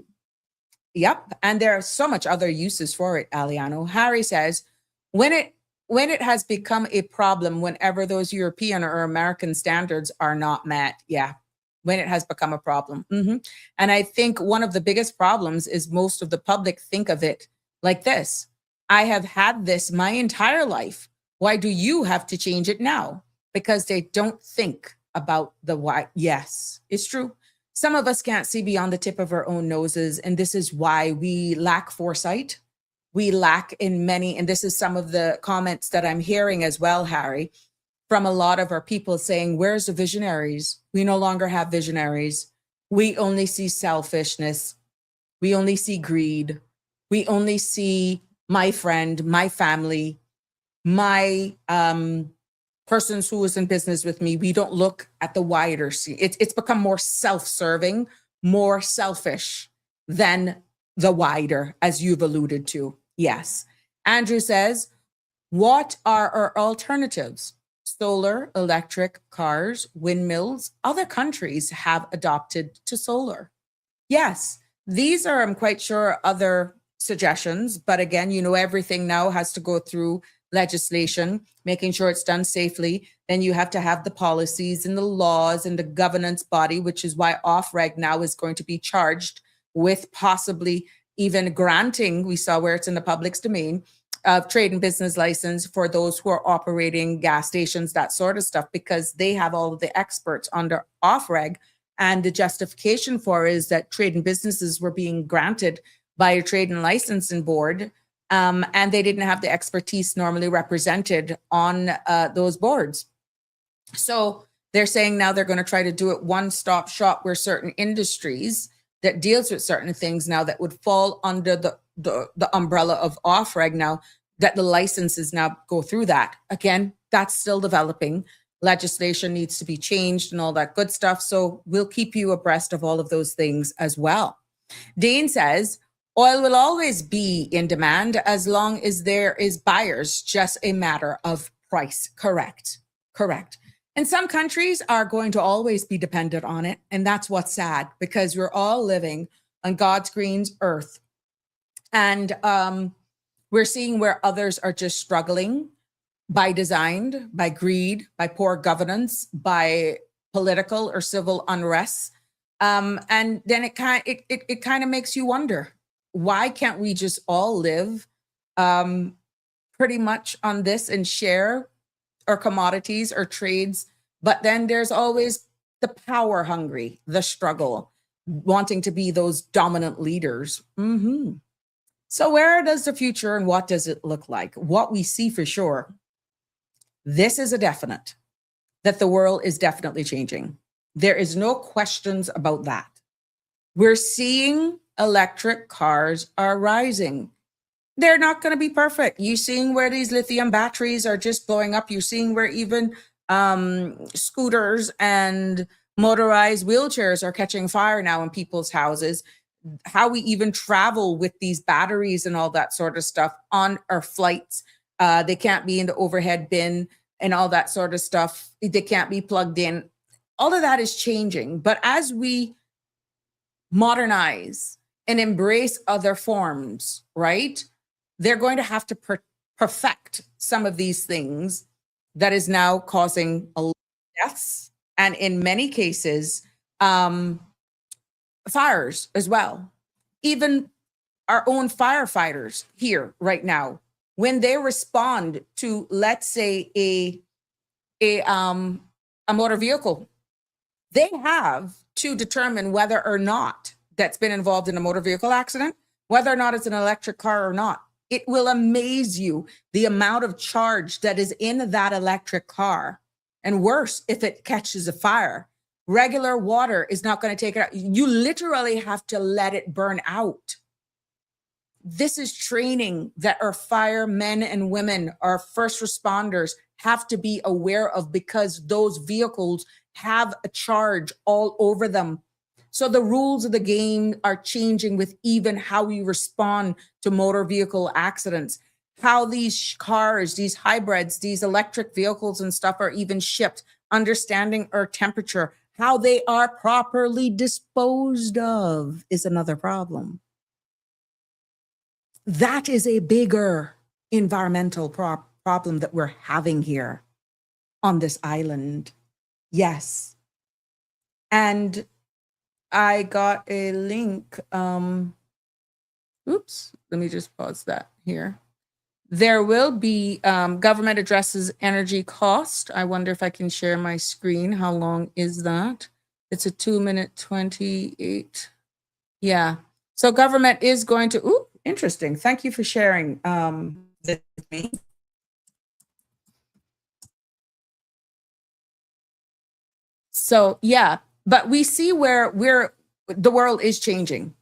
Yep. And there are so much other uses for it, Aliano. Harry says, when it has become a problem, whenever those European or American standards are not met, yeah, when it has become a problem. Mm-hmm. And I think one of the biggest problems is most of the public think of it like this. I have had this my entire life. Why do you have to change it now? Because they don't think about the why. Yes, it's true. Some of us can't see beyond the tip of our own noses. And this is why we lack foresight. We lack in many, and this is some of the comments that I'm hearing as well, Harry, from a lot of our people saying, where's the visionaries? We no longer have visionaries. We only see selfishness. We only see greed. We only see my friend, my family, my persons who is in business with me. We don't look at the wider scene. It's become more self-serving, more selfish than the wider, as you've alluded to. Yes. Andrew says, what are our alternatives? Solar, electric, cars, windmills. Other countries have adopted to solar. Yes, these are, I'm quite sure, other suggestions. But again, everything now has to go through legislation, making sure it's done safely. Then you have to have the policies and the laws and the governance body, which is why OFREG now is going to be charged with possibly even granting, we saw where it's in the public's domain, of trade and business license for those who are operating gas stations, that sort of stuff, because they have all of the experts under OFREG. And the justification for is that trade and businesses were being granted by a trade and licensing board, and they didn't have the expertise normally represented on those boards. So they're saying now they're going to try to do it one-stop shop where certain industries that deals with certain things now that would fall under the umbrella of OFREG now, that the licenses now go through that. Again, that's still developing. Legislation needs to be changed and all that good stuff. So we'll keep you abreast of all of those things as well. Dane says, oil will always be in demand as long as there is buyers, just a matter of price. Correct. And some countries are going to always be dependent on it. And that's what's sad, because we're all living on God's green earth. And we're seeing where others are just struggling by design, by greed, by poor governance, by political or civil unrest. And then it kind of makes you wonder, why can't we just all live pretty much on this and share or commodities or trades? But then there's always the power hungry, the struggle, wanting to be those dominant leaders. So where does the future and what does it look like? What we see for sure, this is a definite, that the world is definitely changing. There is no questions about that. We're seeing electric cars are rising. They're not going to be perfect. You're seeing where these lithium batteries are just blowing up. You're seeing where even scooters and motorized wheelchairs are catching fire now in people's houses. How we even travel with these batteries and all that sort of stuff on our flights. They can't be in the overhead bin and all that sort of stuff. They can't be plugged in. All of that is changing. But as we modernize and embrace other forms, right? They're going to have to perfect some of these things that is now causing a lot of deaths, and in many cases, fires as well. Even our own firefighters here right now, when they respond to, let's say, a motor vehicle, they have to determine whether or not that's been involved in a motor vehicle accident, whether or not it's an electric car or not. It will amaze you the amount of charge that is in that electric car. And worse, if it catches a fire, regular water is not going to take it out. You literally have to let it burn out. This is training that our firemen and women, our first responders have to be aware of, because those vehicles have a charge all over them. So the rules of the game are changing with even how we respond to motor vehicle accidents, how these cars, these hybrids, these electric vehicles and stuff are even shipped, understanding our temperature, how they are properly disposed of is another problem. That is a bigger environmental problem that we're having here on this island. Yes. And I got a link oops, let me just pause that here. There will be government addresses energy cost. I wonder if I can share my screen. How long is that? It's a 2-minute 28. Yeah. So government is going to, ooh, interesting. Thank you for sharing this with me. So yeah, but we see where the world is changing.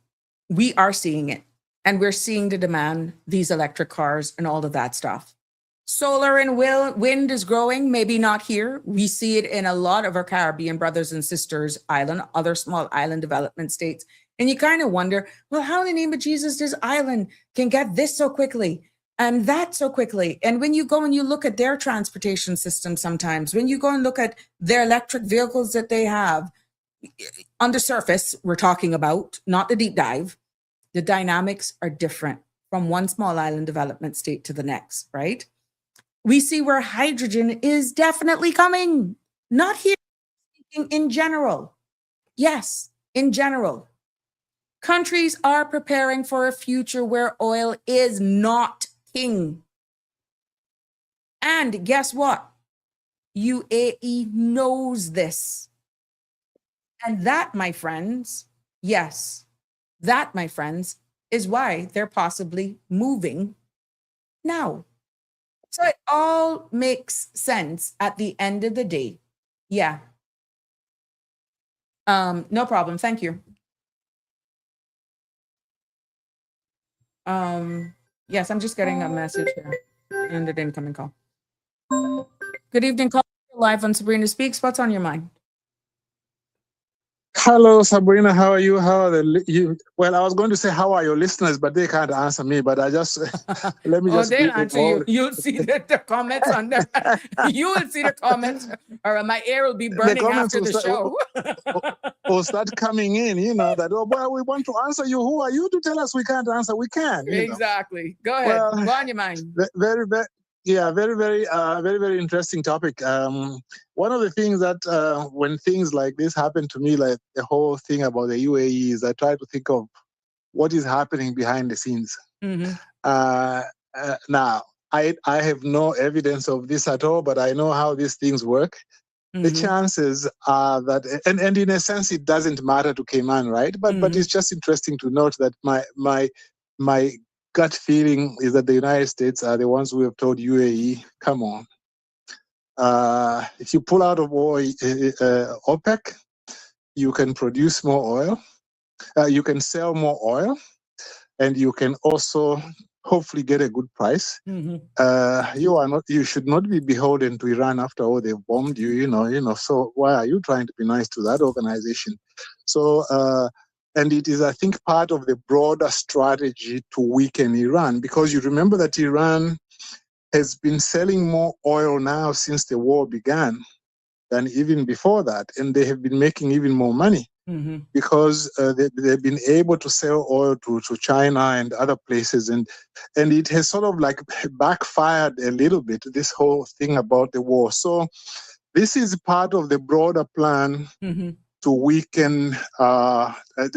We are seeing it. And we're seeing the demand, these electric cars and all of that stuff. Solar and wind is growing, maybe not here. We see it in a lot of our Caribbean brothers and sisters island, other small island development states. And you kind of wonder, well, how in the name of Jesus this island can get this so quickly and that so quickly? And when you go and you look at their transportation system sometimes, when you go and look at their electric vehicles that they have, on the surface, we're talking about, not the deep dive, the dynamics are different from one small island development state to the next, right? We see where hydrogen is definitely coming, not here, in general. Yes, in general. Countries are preparing for a future where oil is not king. And guess what? UAE knows this. And that, my friends, yes, that, my friends, is why they're possibly moving now. So it all makes sense at the end of the day. Yeah. No problem. Thank you. Yes, I'm just getting a message here and an incoming call. Good evening, call live on Sabrina Speaks. What's on your mind? Hello, Sabrina. How are you? How are you? Well, I was going to say, how are your listeners, but they can't answer me. But I just let me just. They'll answer you. You'll see the comments on there. You will see the comments, or my ear will be burning after the show. Will start coming in. You know that. Oh, well, we want to answer you. Who are you to tell us we can't answer? We can. Exactly. Go ahead. Well, go on your mind. Very, very interesting topic. One of the things that when things like this happen to me, like the whole thing about the UAE, is I try to think of what is happening behind the scenes. Mm-hmm. Now, I have no evidence of this at all, but I know how these things work. Mm-hmm. The chances are that, and in a sense, it doesn't matter to Cayman, right? But but it's just interesting to note that my gut feeling is that the United States are the ones who have told UAE, come on. If you pull out of OPEC, you can produce more oil, you can sell more oil, and you can also hopefully get a good price. Mm-hmm. You should not be beholden to Iran after all they've bombed you, you know. So why are you trying to be nice to that organization? So, and it is, I think, part of the broader strategy to weaken Iran, because you remember that Iran has been selling more oil now since the war began than even before that. And they have been making even more money because they've been able to sell oil to China and other places. And it has sort of like backfired a little bit, this whole thing about the war. So this is part of the broader plan to weaken,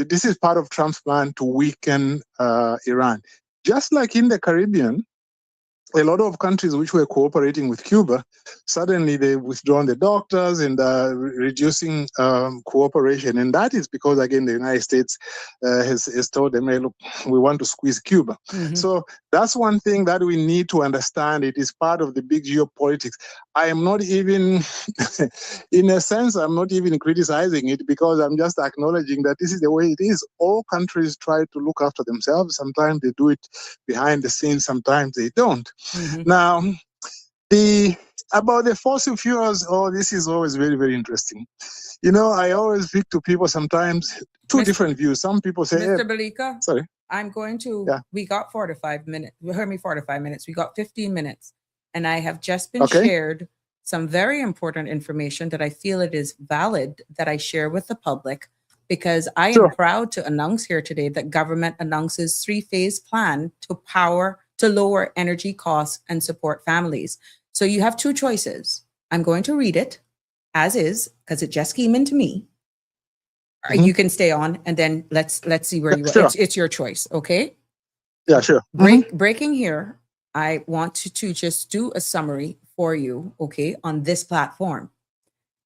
this is part of Trump's plan to weaken Iran. Just like in the Caribbean, a lot of countries which were cooperating with Cuba, suddenly they've withdrawn the doctors and reducing cooperation. And that is because, again, the United States has told them, hey, look, we want to squeeze Cuba. So that's one thing that we need to understand. It is part of the big geopolitics. I am not even, in a sense, I'm not even criticizing it, because I'm just acknowledging that this is the way it is. All countries try to look after themselves. Sometimes they do it behind the scenes, sometimes they don't. Now, about the fossil fuels, this is always very, very interesting. You know, I always speak to people sometimes, different views. Some people say, Mr. Balika, sorry, I'm going to, we got 4 to 5 minutes. You heard me, 4 to 5 minutes. We got 15 minutes. And I have just been shared some very important information that I feel it is valid that I share with the public, because I am proud to announce here today that government announces 3-phase plan to lower energy costs and support families. So you have 2 choices. I'm going to read it as is, because it just came into me. You can stay on, and then let's see where you are. It's your choice, okay? Yeah, sure. Breaking here, I want to just do a summary for you, okay, on this platform.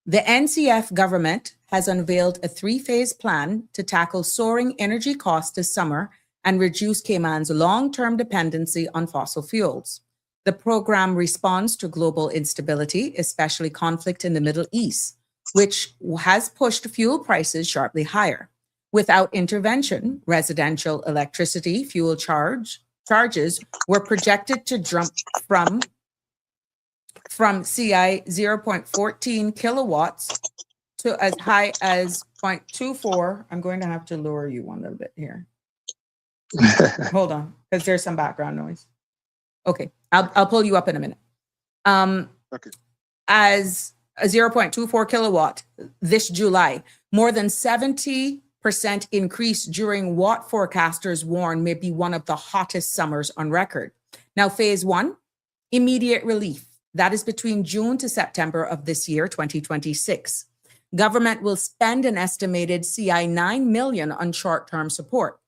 The NCF government has unveiled a 3-phase plan to tackle soaring energy costs this summer and reduce Cayman's long-term dependency on fossil fuels. The program responds to global instability, especially conflict in the Middle East, which has pushed fuel prices sharply higher. Without intervention, residential electricity fuel charges were projected to jump from CI 0.14 kilowatts to as high as 0.24. I'm going to have to lower you one little bit here. Hold on, because there's some background noise. Okay, I'll pull you up in a minute. Okay. As a 0.24 kilowatt this July, more than 70% increase during what forecasters warn may be one of the hottest summers on record. Now, phase 1, immediate relief. That is between June to September of this year, 2026. Government will spend an estimated CI 9 million on short-term support.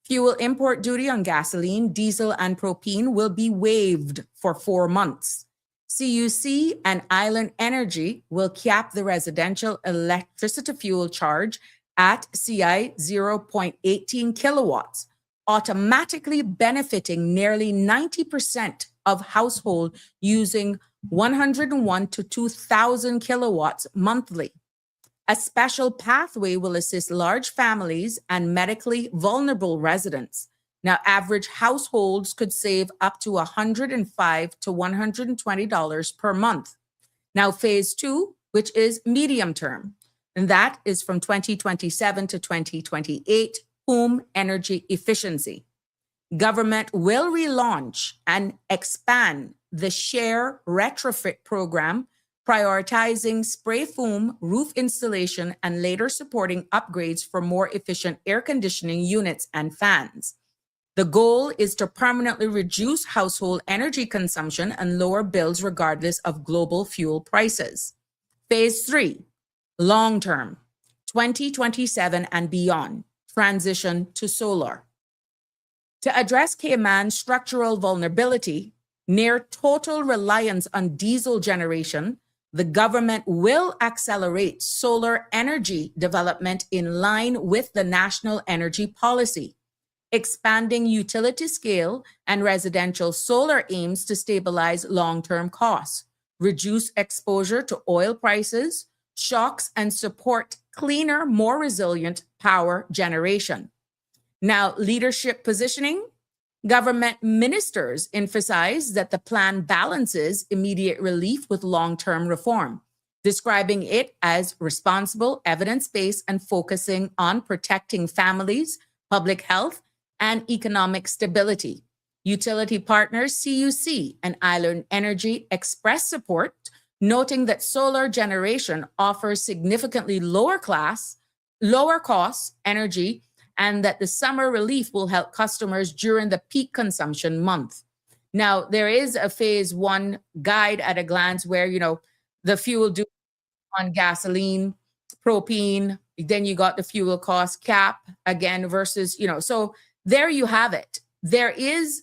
Fuel import duty on gasoline, diesel, and propane will be waived for 4 months. CUC and Island Energy will cap the residential electricity fuel charge at CI 0.18 kilowatts, automatically benefiting nearly 90% of households using 101 to 2,000 kilowatts monthly. A special pathway will assist large families and medically vulnerable residents. Now, average households could save up to $105 to $120 per month. Now, phase 2, which is medium term, and that is from 2027 to 2028, home energy efficiency. Government will relaunch and expand the Share Retrofit program, prioritizing spray foam roof installation and later supporting upgrades for more efficient air conditioning units and fans. The goal is to permanently reduce household energy consumption and lower bills regardless of global fuel prices. Phase 3, long-term, 2027 and beyond, transition to solar. To address Cayman's structural vulnerability, near total reliance on diesel generation, the government will accelerate solar energy development in line with the national energy policy. Expanding utility scale and residential solar aims to stabilize long-term costs, reduce exposure to oil prices, shocks, and support cleaner, more resilient power generation. Now, leadership positioning. Government ministers emphasize that the plan balances immediate relief with long-term reform, describing it as responsible, evidence-based, and focusing on protecting families, public health, and economic stability. Utility partners CUC and Island Energy express support, noting that solar generation offers significantly lower cost energy, and that the summer relief will help customers during the peak consumption month. Now, there is a phase 1 guide at a glance where, the fuel duty on gasoline, propane, then you got the fuel cost cap again versus, so there you have it. There is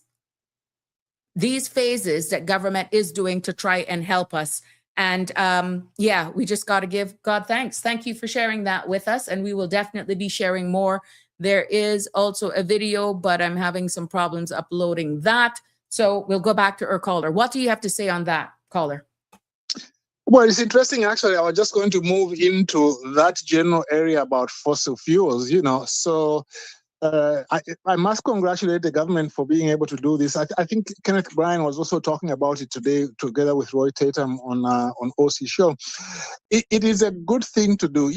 these phases that government is doing to try and help us. And we just got to give God thanks. Thank you for sharing that with us. And we will definitely be sharing more. There is also a video, but I'm having some problems uploading that. So we'll go back to our caller. What do you have to say on that, caller? Well, it's interesting, actually. I was just going to move into that general area about fossil fuels, So I must congratulate the government for being able to do this. I think Kenneth Bryan was also talking about it today together with Roy Tatum on OC Show. It is a good thing to do.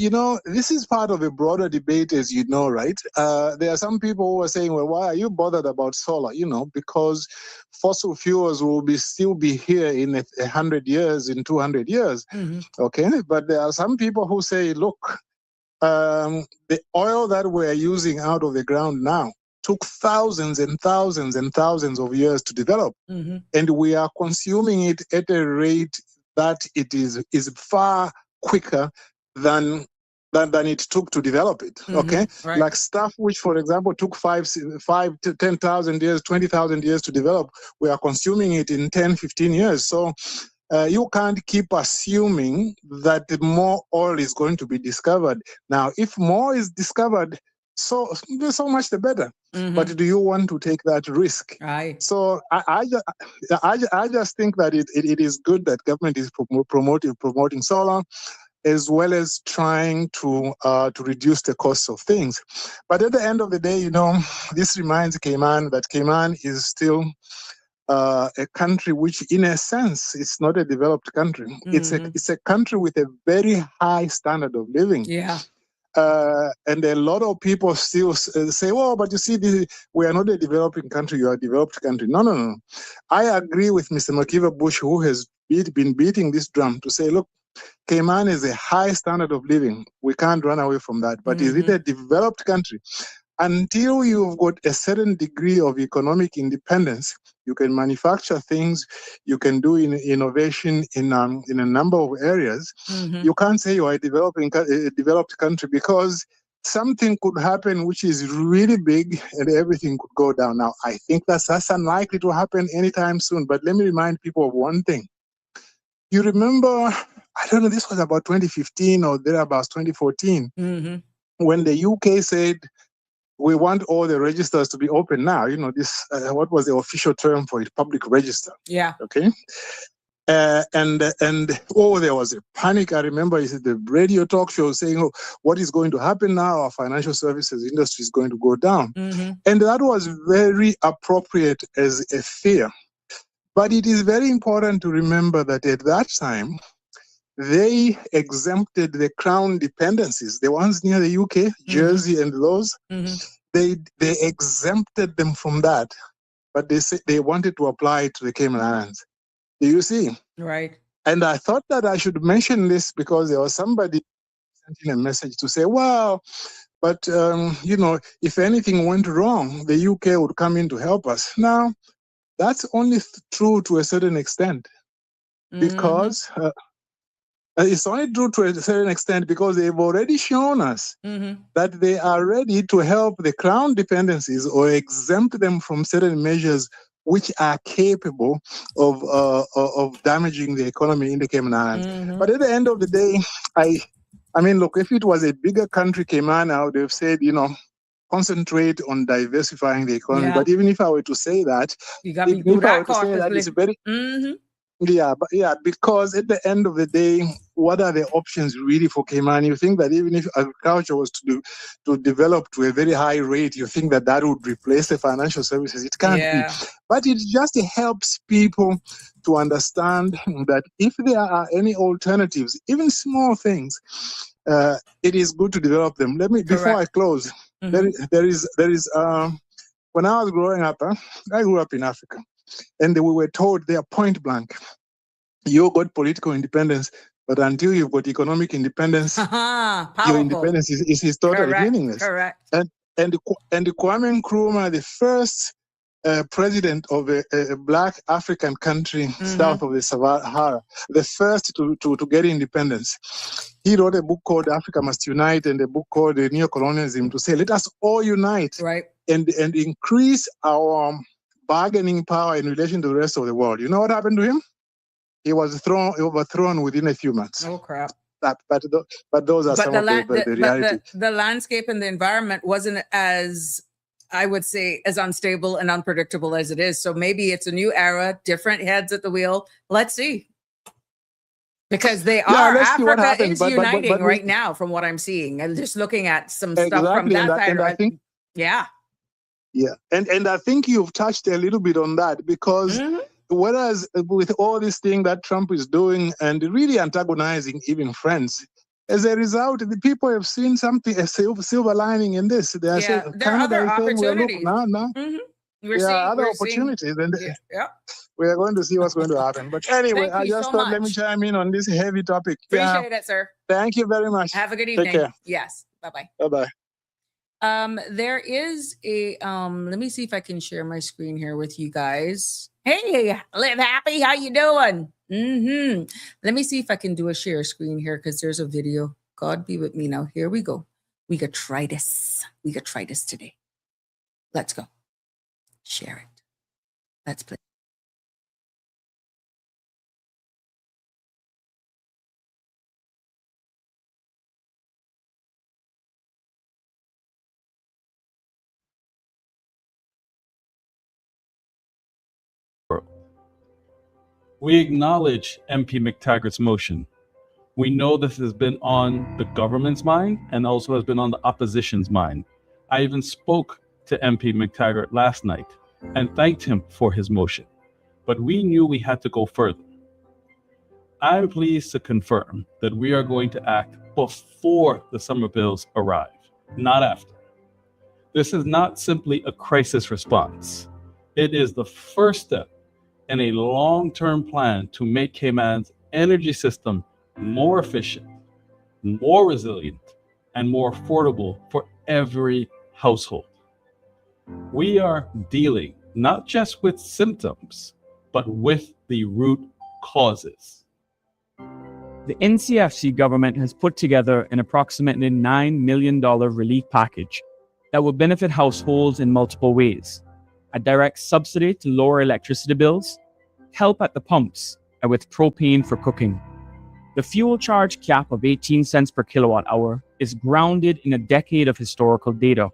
This is part of a broader debate, as you know, right? There are some people who are saying, well, why are you bothered about solar? Because fossil fuels will still be here in 100 years, in 200 years. Mm-hmm. Okay, but there are some people who say, look, the oil that we're using out of the ground now took thousands and thousands and thousands of years to develop. Mm-hmm. And we are consuming it at a rate that it is far quicker than than it took to develop it. Okay, Right. like stuff which, for example, took 5 to 10,000 years, 20,000 years to develop, we are consuming it in 10, 15 years. So you can't keep assuming that more oil is going to be discovered. Now, if more is discovered, so much the better. But do you want to take that risk? Right. So I just think that it is good that government is promoting solar, as well as trying to reduce the cost of things. But at the end of the day, you know, this reminds Cayman that Cayman is still a country which, in a sense, it's not a developed country. It's a country with a very high standard of living. Yeah. And a lot of people still say, "Oh, but you see, we are not a developing country. You are a developed country." No. I agree with Mr. McKeever Bush, who has been beating this drum to say, "Look, Cayman is a high standard of living. We can't run away from that. But is it a developed country? Until you've got a certain degree of economic independence, you can manufacture things, you can do innovation in a number of areas. You can't say you are a developed country, because something could happen which is really big and everything could go down. Now, I think that's unlikely to happen anytime soon. But let me remind people of one thing. You remember, I don't know, this was about 2015 or thereabouts, 2014, when the UK said, we want all the registers to be open now. You know, this, what was the official term for it? Public register. Yeah. Okay. And there was a panic. I remember the radio talk show saying, "Oh, what is going to happen now? Our financial services industry is going to go down." And that was very appropriate as a fear. But it is very important to remember that at that time, they exempted the crown dependencies, the ones near the UK, Jersey and those. They exempted them from that, but they said they wanted to apply it to the Cayman Islands. Do you see? Right. And I thought that I should mention this because there was somebody sending a message to say, "Well, but you know, if anything went wrong, the UK would come in to help us." Now, that's only true to a certain extent, because it's only true to a certain extent because they've already shown us that they are ready to help the crown dependencies or exempt them from certain measures which are capable of damaging the economy in the Cayman Islands. But at the end of the day, I mean, look, if it was a bigger country, Cayman, I would have said, you know, concentrate on diversifying the economy. But even if I were to say that, you got me through that it's very because at the end of the day, what are the options really for Cayman? You think that even if agriculture was to develop to a very high rate, you think that would replace the financial services? It can't be. But it just helps people to understand that if there are any alternatives, even small things, it is good to develop them. Before I close, there is when I was growing up, I grew up in Africa, and we were told there point blank, you got political independence, but until you've got economic independence, your independence is totally meaningless. Correct. And Kwame Nkrumah, the first president of a black African country south of the Sahara, the first to get independence, he wrote a book called Africa Must Unite and a book called Neocolonialism to say, let us all unite and increase our bargaining power in relation to the rest of the world. You know what happened to him? He was overthrown within a few months. Oh, crap. But those are some of the reality. The landscape and the environment wasn't as, I would say, as unstable and unpredictable as it is. So maybe it's a new era, different heads at the wheel. Let's see. Because Africa is uniting right now from what I'm seeing. And just looking at some stuff from that side. I think, yeah. And I think you've touched a little bit on that because whereas with all this thing that Trump is doing and really antagonizing even friends, as a result, the people have seen something, a silver lining in this. They are saying, there are other opportunities. We're seeing other opportunities. And we are going to see what's going to happen. But anyway, I just thought let me chime in on this heavy topic. Appreciate it, sir. Thank you very much. Have a good evening. Take care. Yes. Bye-bye. Bye-bye. There is a, let me see if I can share my screen here with you guys. Hey, Live Happy, how you doing? Let me see if I can do a share screen here because there's a video. God be with me now. Here we go. We could try this. We could try this today. Let's go. Share it. Let's play. We acknowledge MP McTaggart's motion. We know this has been on the government's mind and also has been on the opposition's mind. I even spoke to MP McTaggart last night and thanked him for his motion, but we knew we had to go further. I'm pleased to confirm that we are going to act before the summer bills arrive, not after. This is not simply a crisis response. It is the first step in a long-term plan to make Cayman's energy system more efficient, more resilient, and more affordable for every household. We are dealing not just with symptoms, but with the root causes. The NCFC government has put together an approximately $9 million relief package that will benefit households in multiple ways. A direct subsidy to lower electricity bills, help at the pumps, and with propane for cooking. The fuel charge cap of 18 cents per kilowatt hour is grounded in a decade of historical data.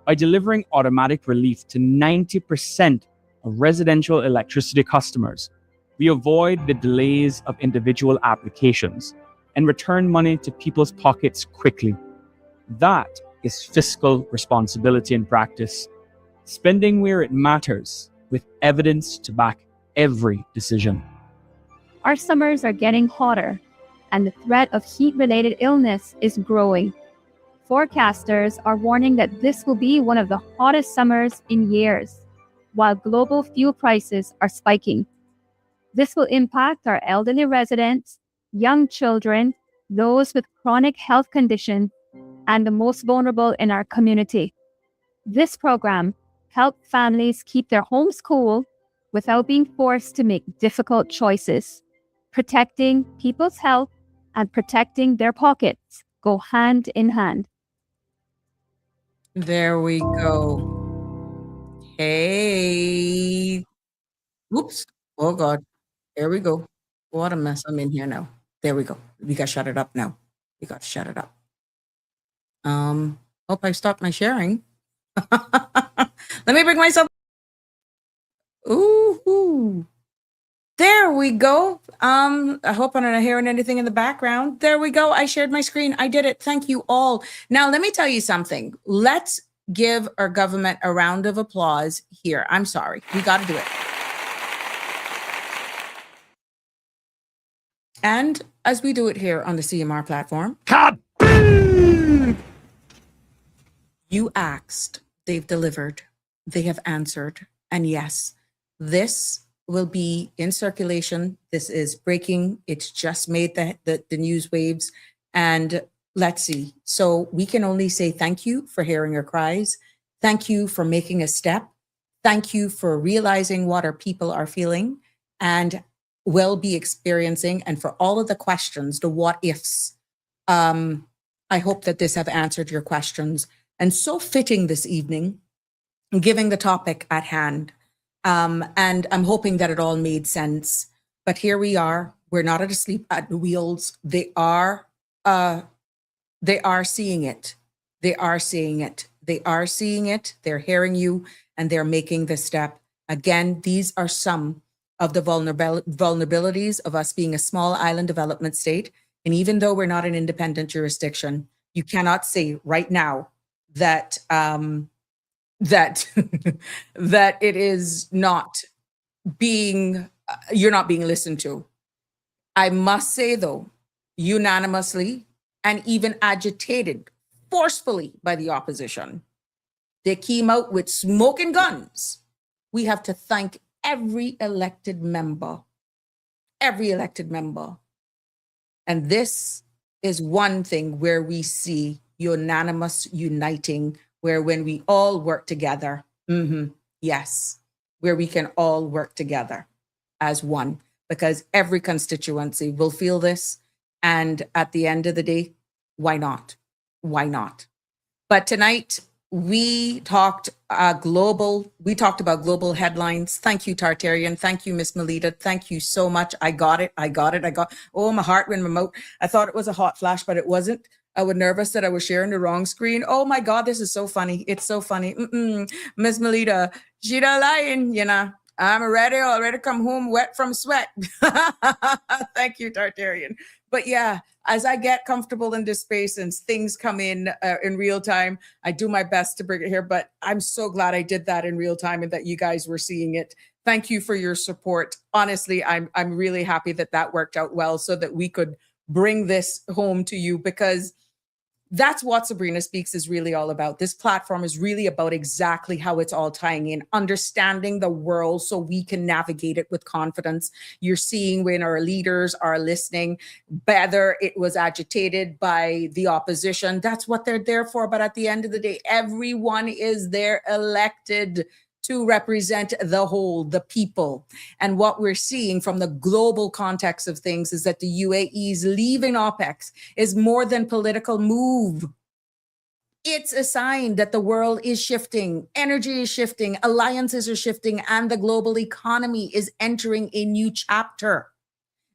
By delivering automatic relief to 90% of residential electricity customers, we avoid the delays of individual applications and return money to people's pockets quickly. That is fiscal responsibility in practice. Spending where it matters, with evidence to back every decision. Our summers are getting hotter, and the threat of heat-related illness is growing. Forecasters are warning that this will be one of the hottest summers in years, while global fuel prices are spiking. This will impact our elderly residents, young children, those with chronic health conditions, and the most vulnerable in our community. This program helps families keep their homes cool without being forced to make difficult choices. Protecting people's health and protecting their pockets go hand in hand. There we go. Hey. Oops. Oh, God. There we go. What a mess I'm in here now. There we go. We got to shut it up now. We got to shut it up. Hope I stopped my sharing. Let me bring myself. Ooh. There we go. I hope I'm not hearing anything in the background. There we go. I shared my screen. I did it. Thank you all. Now, let me tell you something. Let's give our government a round of applause here. I'm sorry. We got to do it. And as we do it here on the CMR platform, you asked, they've delivered, they have answered. And yes, this will be in circulation. This is breaking. It's just made the news waves. And let's see. So we can only say thank you for hearing our cries. Thank you for making a step. Thank you for realizing what our people are feeling and will be experiencing, and for all of the questions, the what ifs. I hope that this have answered your questions. And so fitting this evening, giving the topic at hand. And I'm hoping that it all made sense. But here we are. We're not asleep at the wheels. They are seeing it. They are seeing it. They are seeing it. They're hearing you, and they're making the step. Again, these are some of the vulnerabilities of us being a small island development state. And even though we're not an independent jurisdiction, you cannot say right now that that it is not being, you're not being listened to. I must say though, unanimously and even agitated forcefully by the opposition, they came out with smoking guns. We have to thank every elected member. And this is one thing where we see unanimous uniting, where when we all work together, yes, where we can all work together as one, because every constituency will feel this. And at the end of the day, why not? Why not? But tonight we talked about global headlines. Thank you, Tartarian. Thank you, Miss Melita. Thank you so much. I got it. Oh, my heart went remote. I thought it was a hot flash, but it wasn't. I was nervous that I was sharing the wrong screen. Oh my God, this is so funny. It's so funny. Miss Melita, she not lying, you know. I'm already come home wet from sweat. Thank you, Tartarian. But yeah, as I get comfortable in this space and things come in real time, I do my best to bring it here. But I'm so glad I did that in real time and that you guys were seeing it. Thank you for your support. Honestly, I'm really happy that that worked out well so that we could bring this home to you, because that's what Sabrina Speaks is really all about. This platform is really about exactly how it's all tying in, understanding the world so we can navigate it with confidence. You're seeing when our leaders are listening, whether it was agitated by the opposition, that's what they're there for. But at the end of the day, everyone is there elected to represent the whole, the people. And what we're seeing from the global context of things is that the UAE's leaving OPEC is more than political move. It's a sign that the world is shifting, energy is shifting, alliances are shifting, and the global economy is entering a new chapter.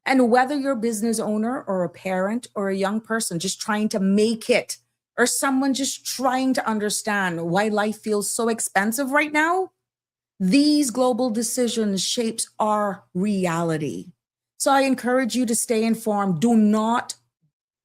And whether you're a business owner or a parent or a young person just trying to make it, or someone just trying to understand why life feels so expensive right now, these global decisions shapes our reality. So I encourage you to stay informed. Do not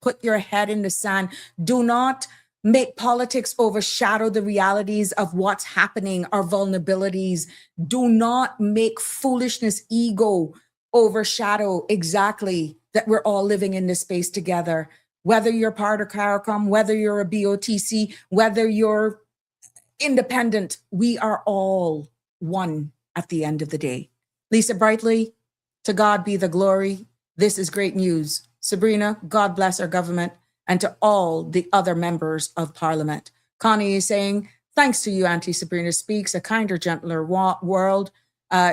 put your head in the sand. Do not make politics overshadow the realities of what's happening, our vulnerabilities. Do not make foolishness, ego overshadow exactly that we're all living in this space together. Whether you're part of CARICOM, whether you're a BOTC, whether you're independent, we are all one at the end of the day. Lisa Brightly, to God be the glory. This is great news. Sabrina, God bless our government, and to all the other members of Parliament. Connie is saying, thanks to you, Auntie Sabrina Speaks, a kinder, gentler world.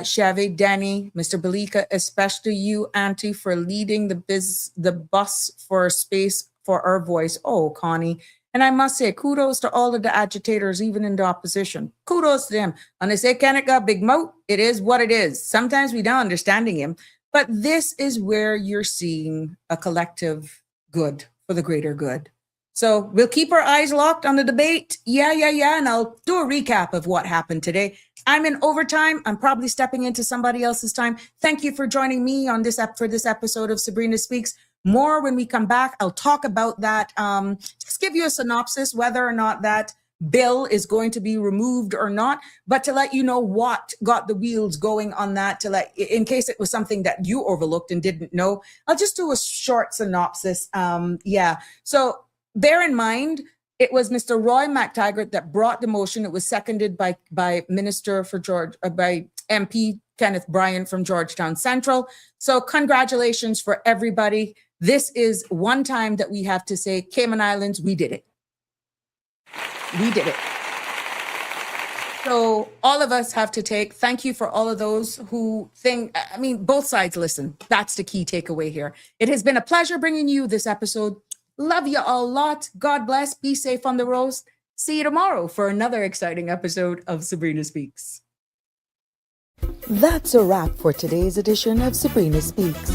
Chevy, Danny, Mr. Belika, especially you, Auntie, for leading the bus for space for our voice. Oh, Connie. And I must say, kudos to all of the agitators, even in the opposition. Kudos to them. And they say, Kenneth got big mouth. It is what it is. Sometimes we don't understanding him. But this is where you're seeing a collective good for the greater good. So we'll keep our eyes locked on the debate. Yeah. And I'll do a recap of what happened today. I'm in overtime. I'm probably stepping into somebody else's time. Thank you for joining me on for this episode of Sabrina Speaks. More when we come back. I'll talk about that. Just give you a synopsis, whether or not that bill is going to be removed or not, but to let you know what got the wheels going on that, in case it was something that you overlooked and didn't know. I'll just do a short synopsis. So bear in mind, it was Mr. Roy McTaggart that brought the motion. It was seconded by MP Kenneth Bryan from Georgetown Central. So congratulations for everybody. This is one time that we have to say, Cayman Islands, we did it. We did it. So all of us have to thank you for all of those who both sides listen. That's the key takeaway here. It has been a pleasure bringing you this episode. Love you all a lot. God bless. Be safe on the road. See you tomorrow for another exciting episode of Sabrina Speaks. That's a wrap for today's edition of Sabrina Speaks.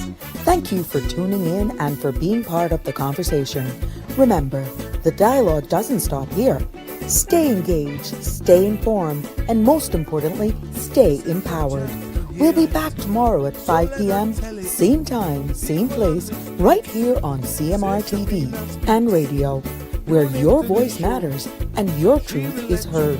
Thank you for tuning in and for being part of the conversation. Remember, the dialogue doesn't stop here. Stay engaged, stay informed, and most importantly, stay empowered. We'll be back tomorrow at 5 p.m., same time, same place, right here on CMR TV and radio, where your voice matters and your truth is heard.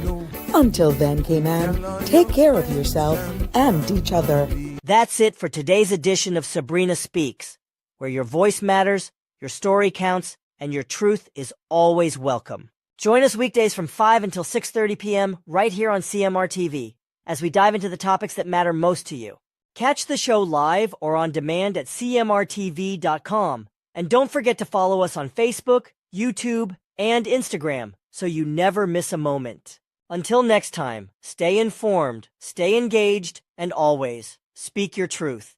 Until then, Cayman, take care of yourself and each other. That's it for today's edition of Sabrina Speaks, where your voice matters, your story counts, and your truth is always welcome. Join us weekdays from 5 until 6:30 p.m. right here on CMR TV as we dive into the topics that matter most to you. Catch the show live or on demand at cmrtv.com. And don't forget to follow us on Facebook, YouTube, and Instagram so you never miss a moment. Until next time, stay informed, stay engaged, and always speak your truth.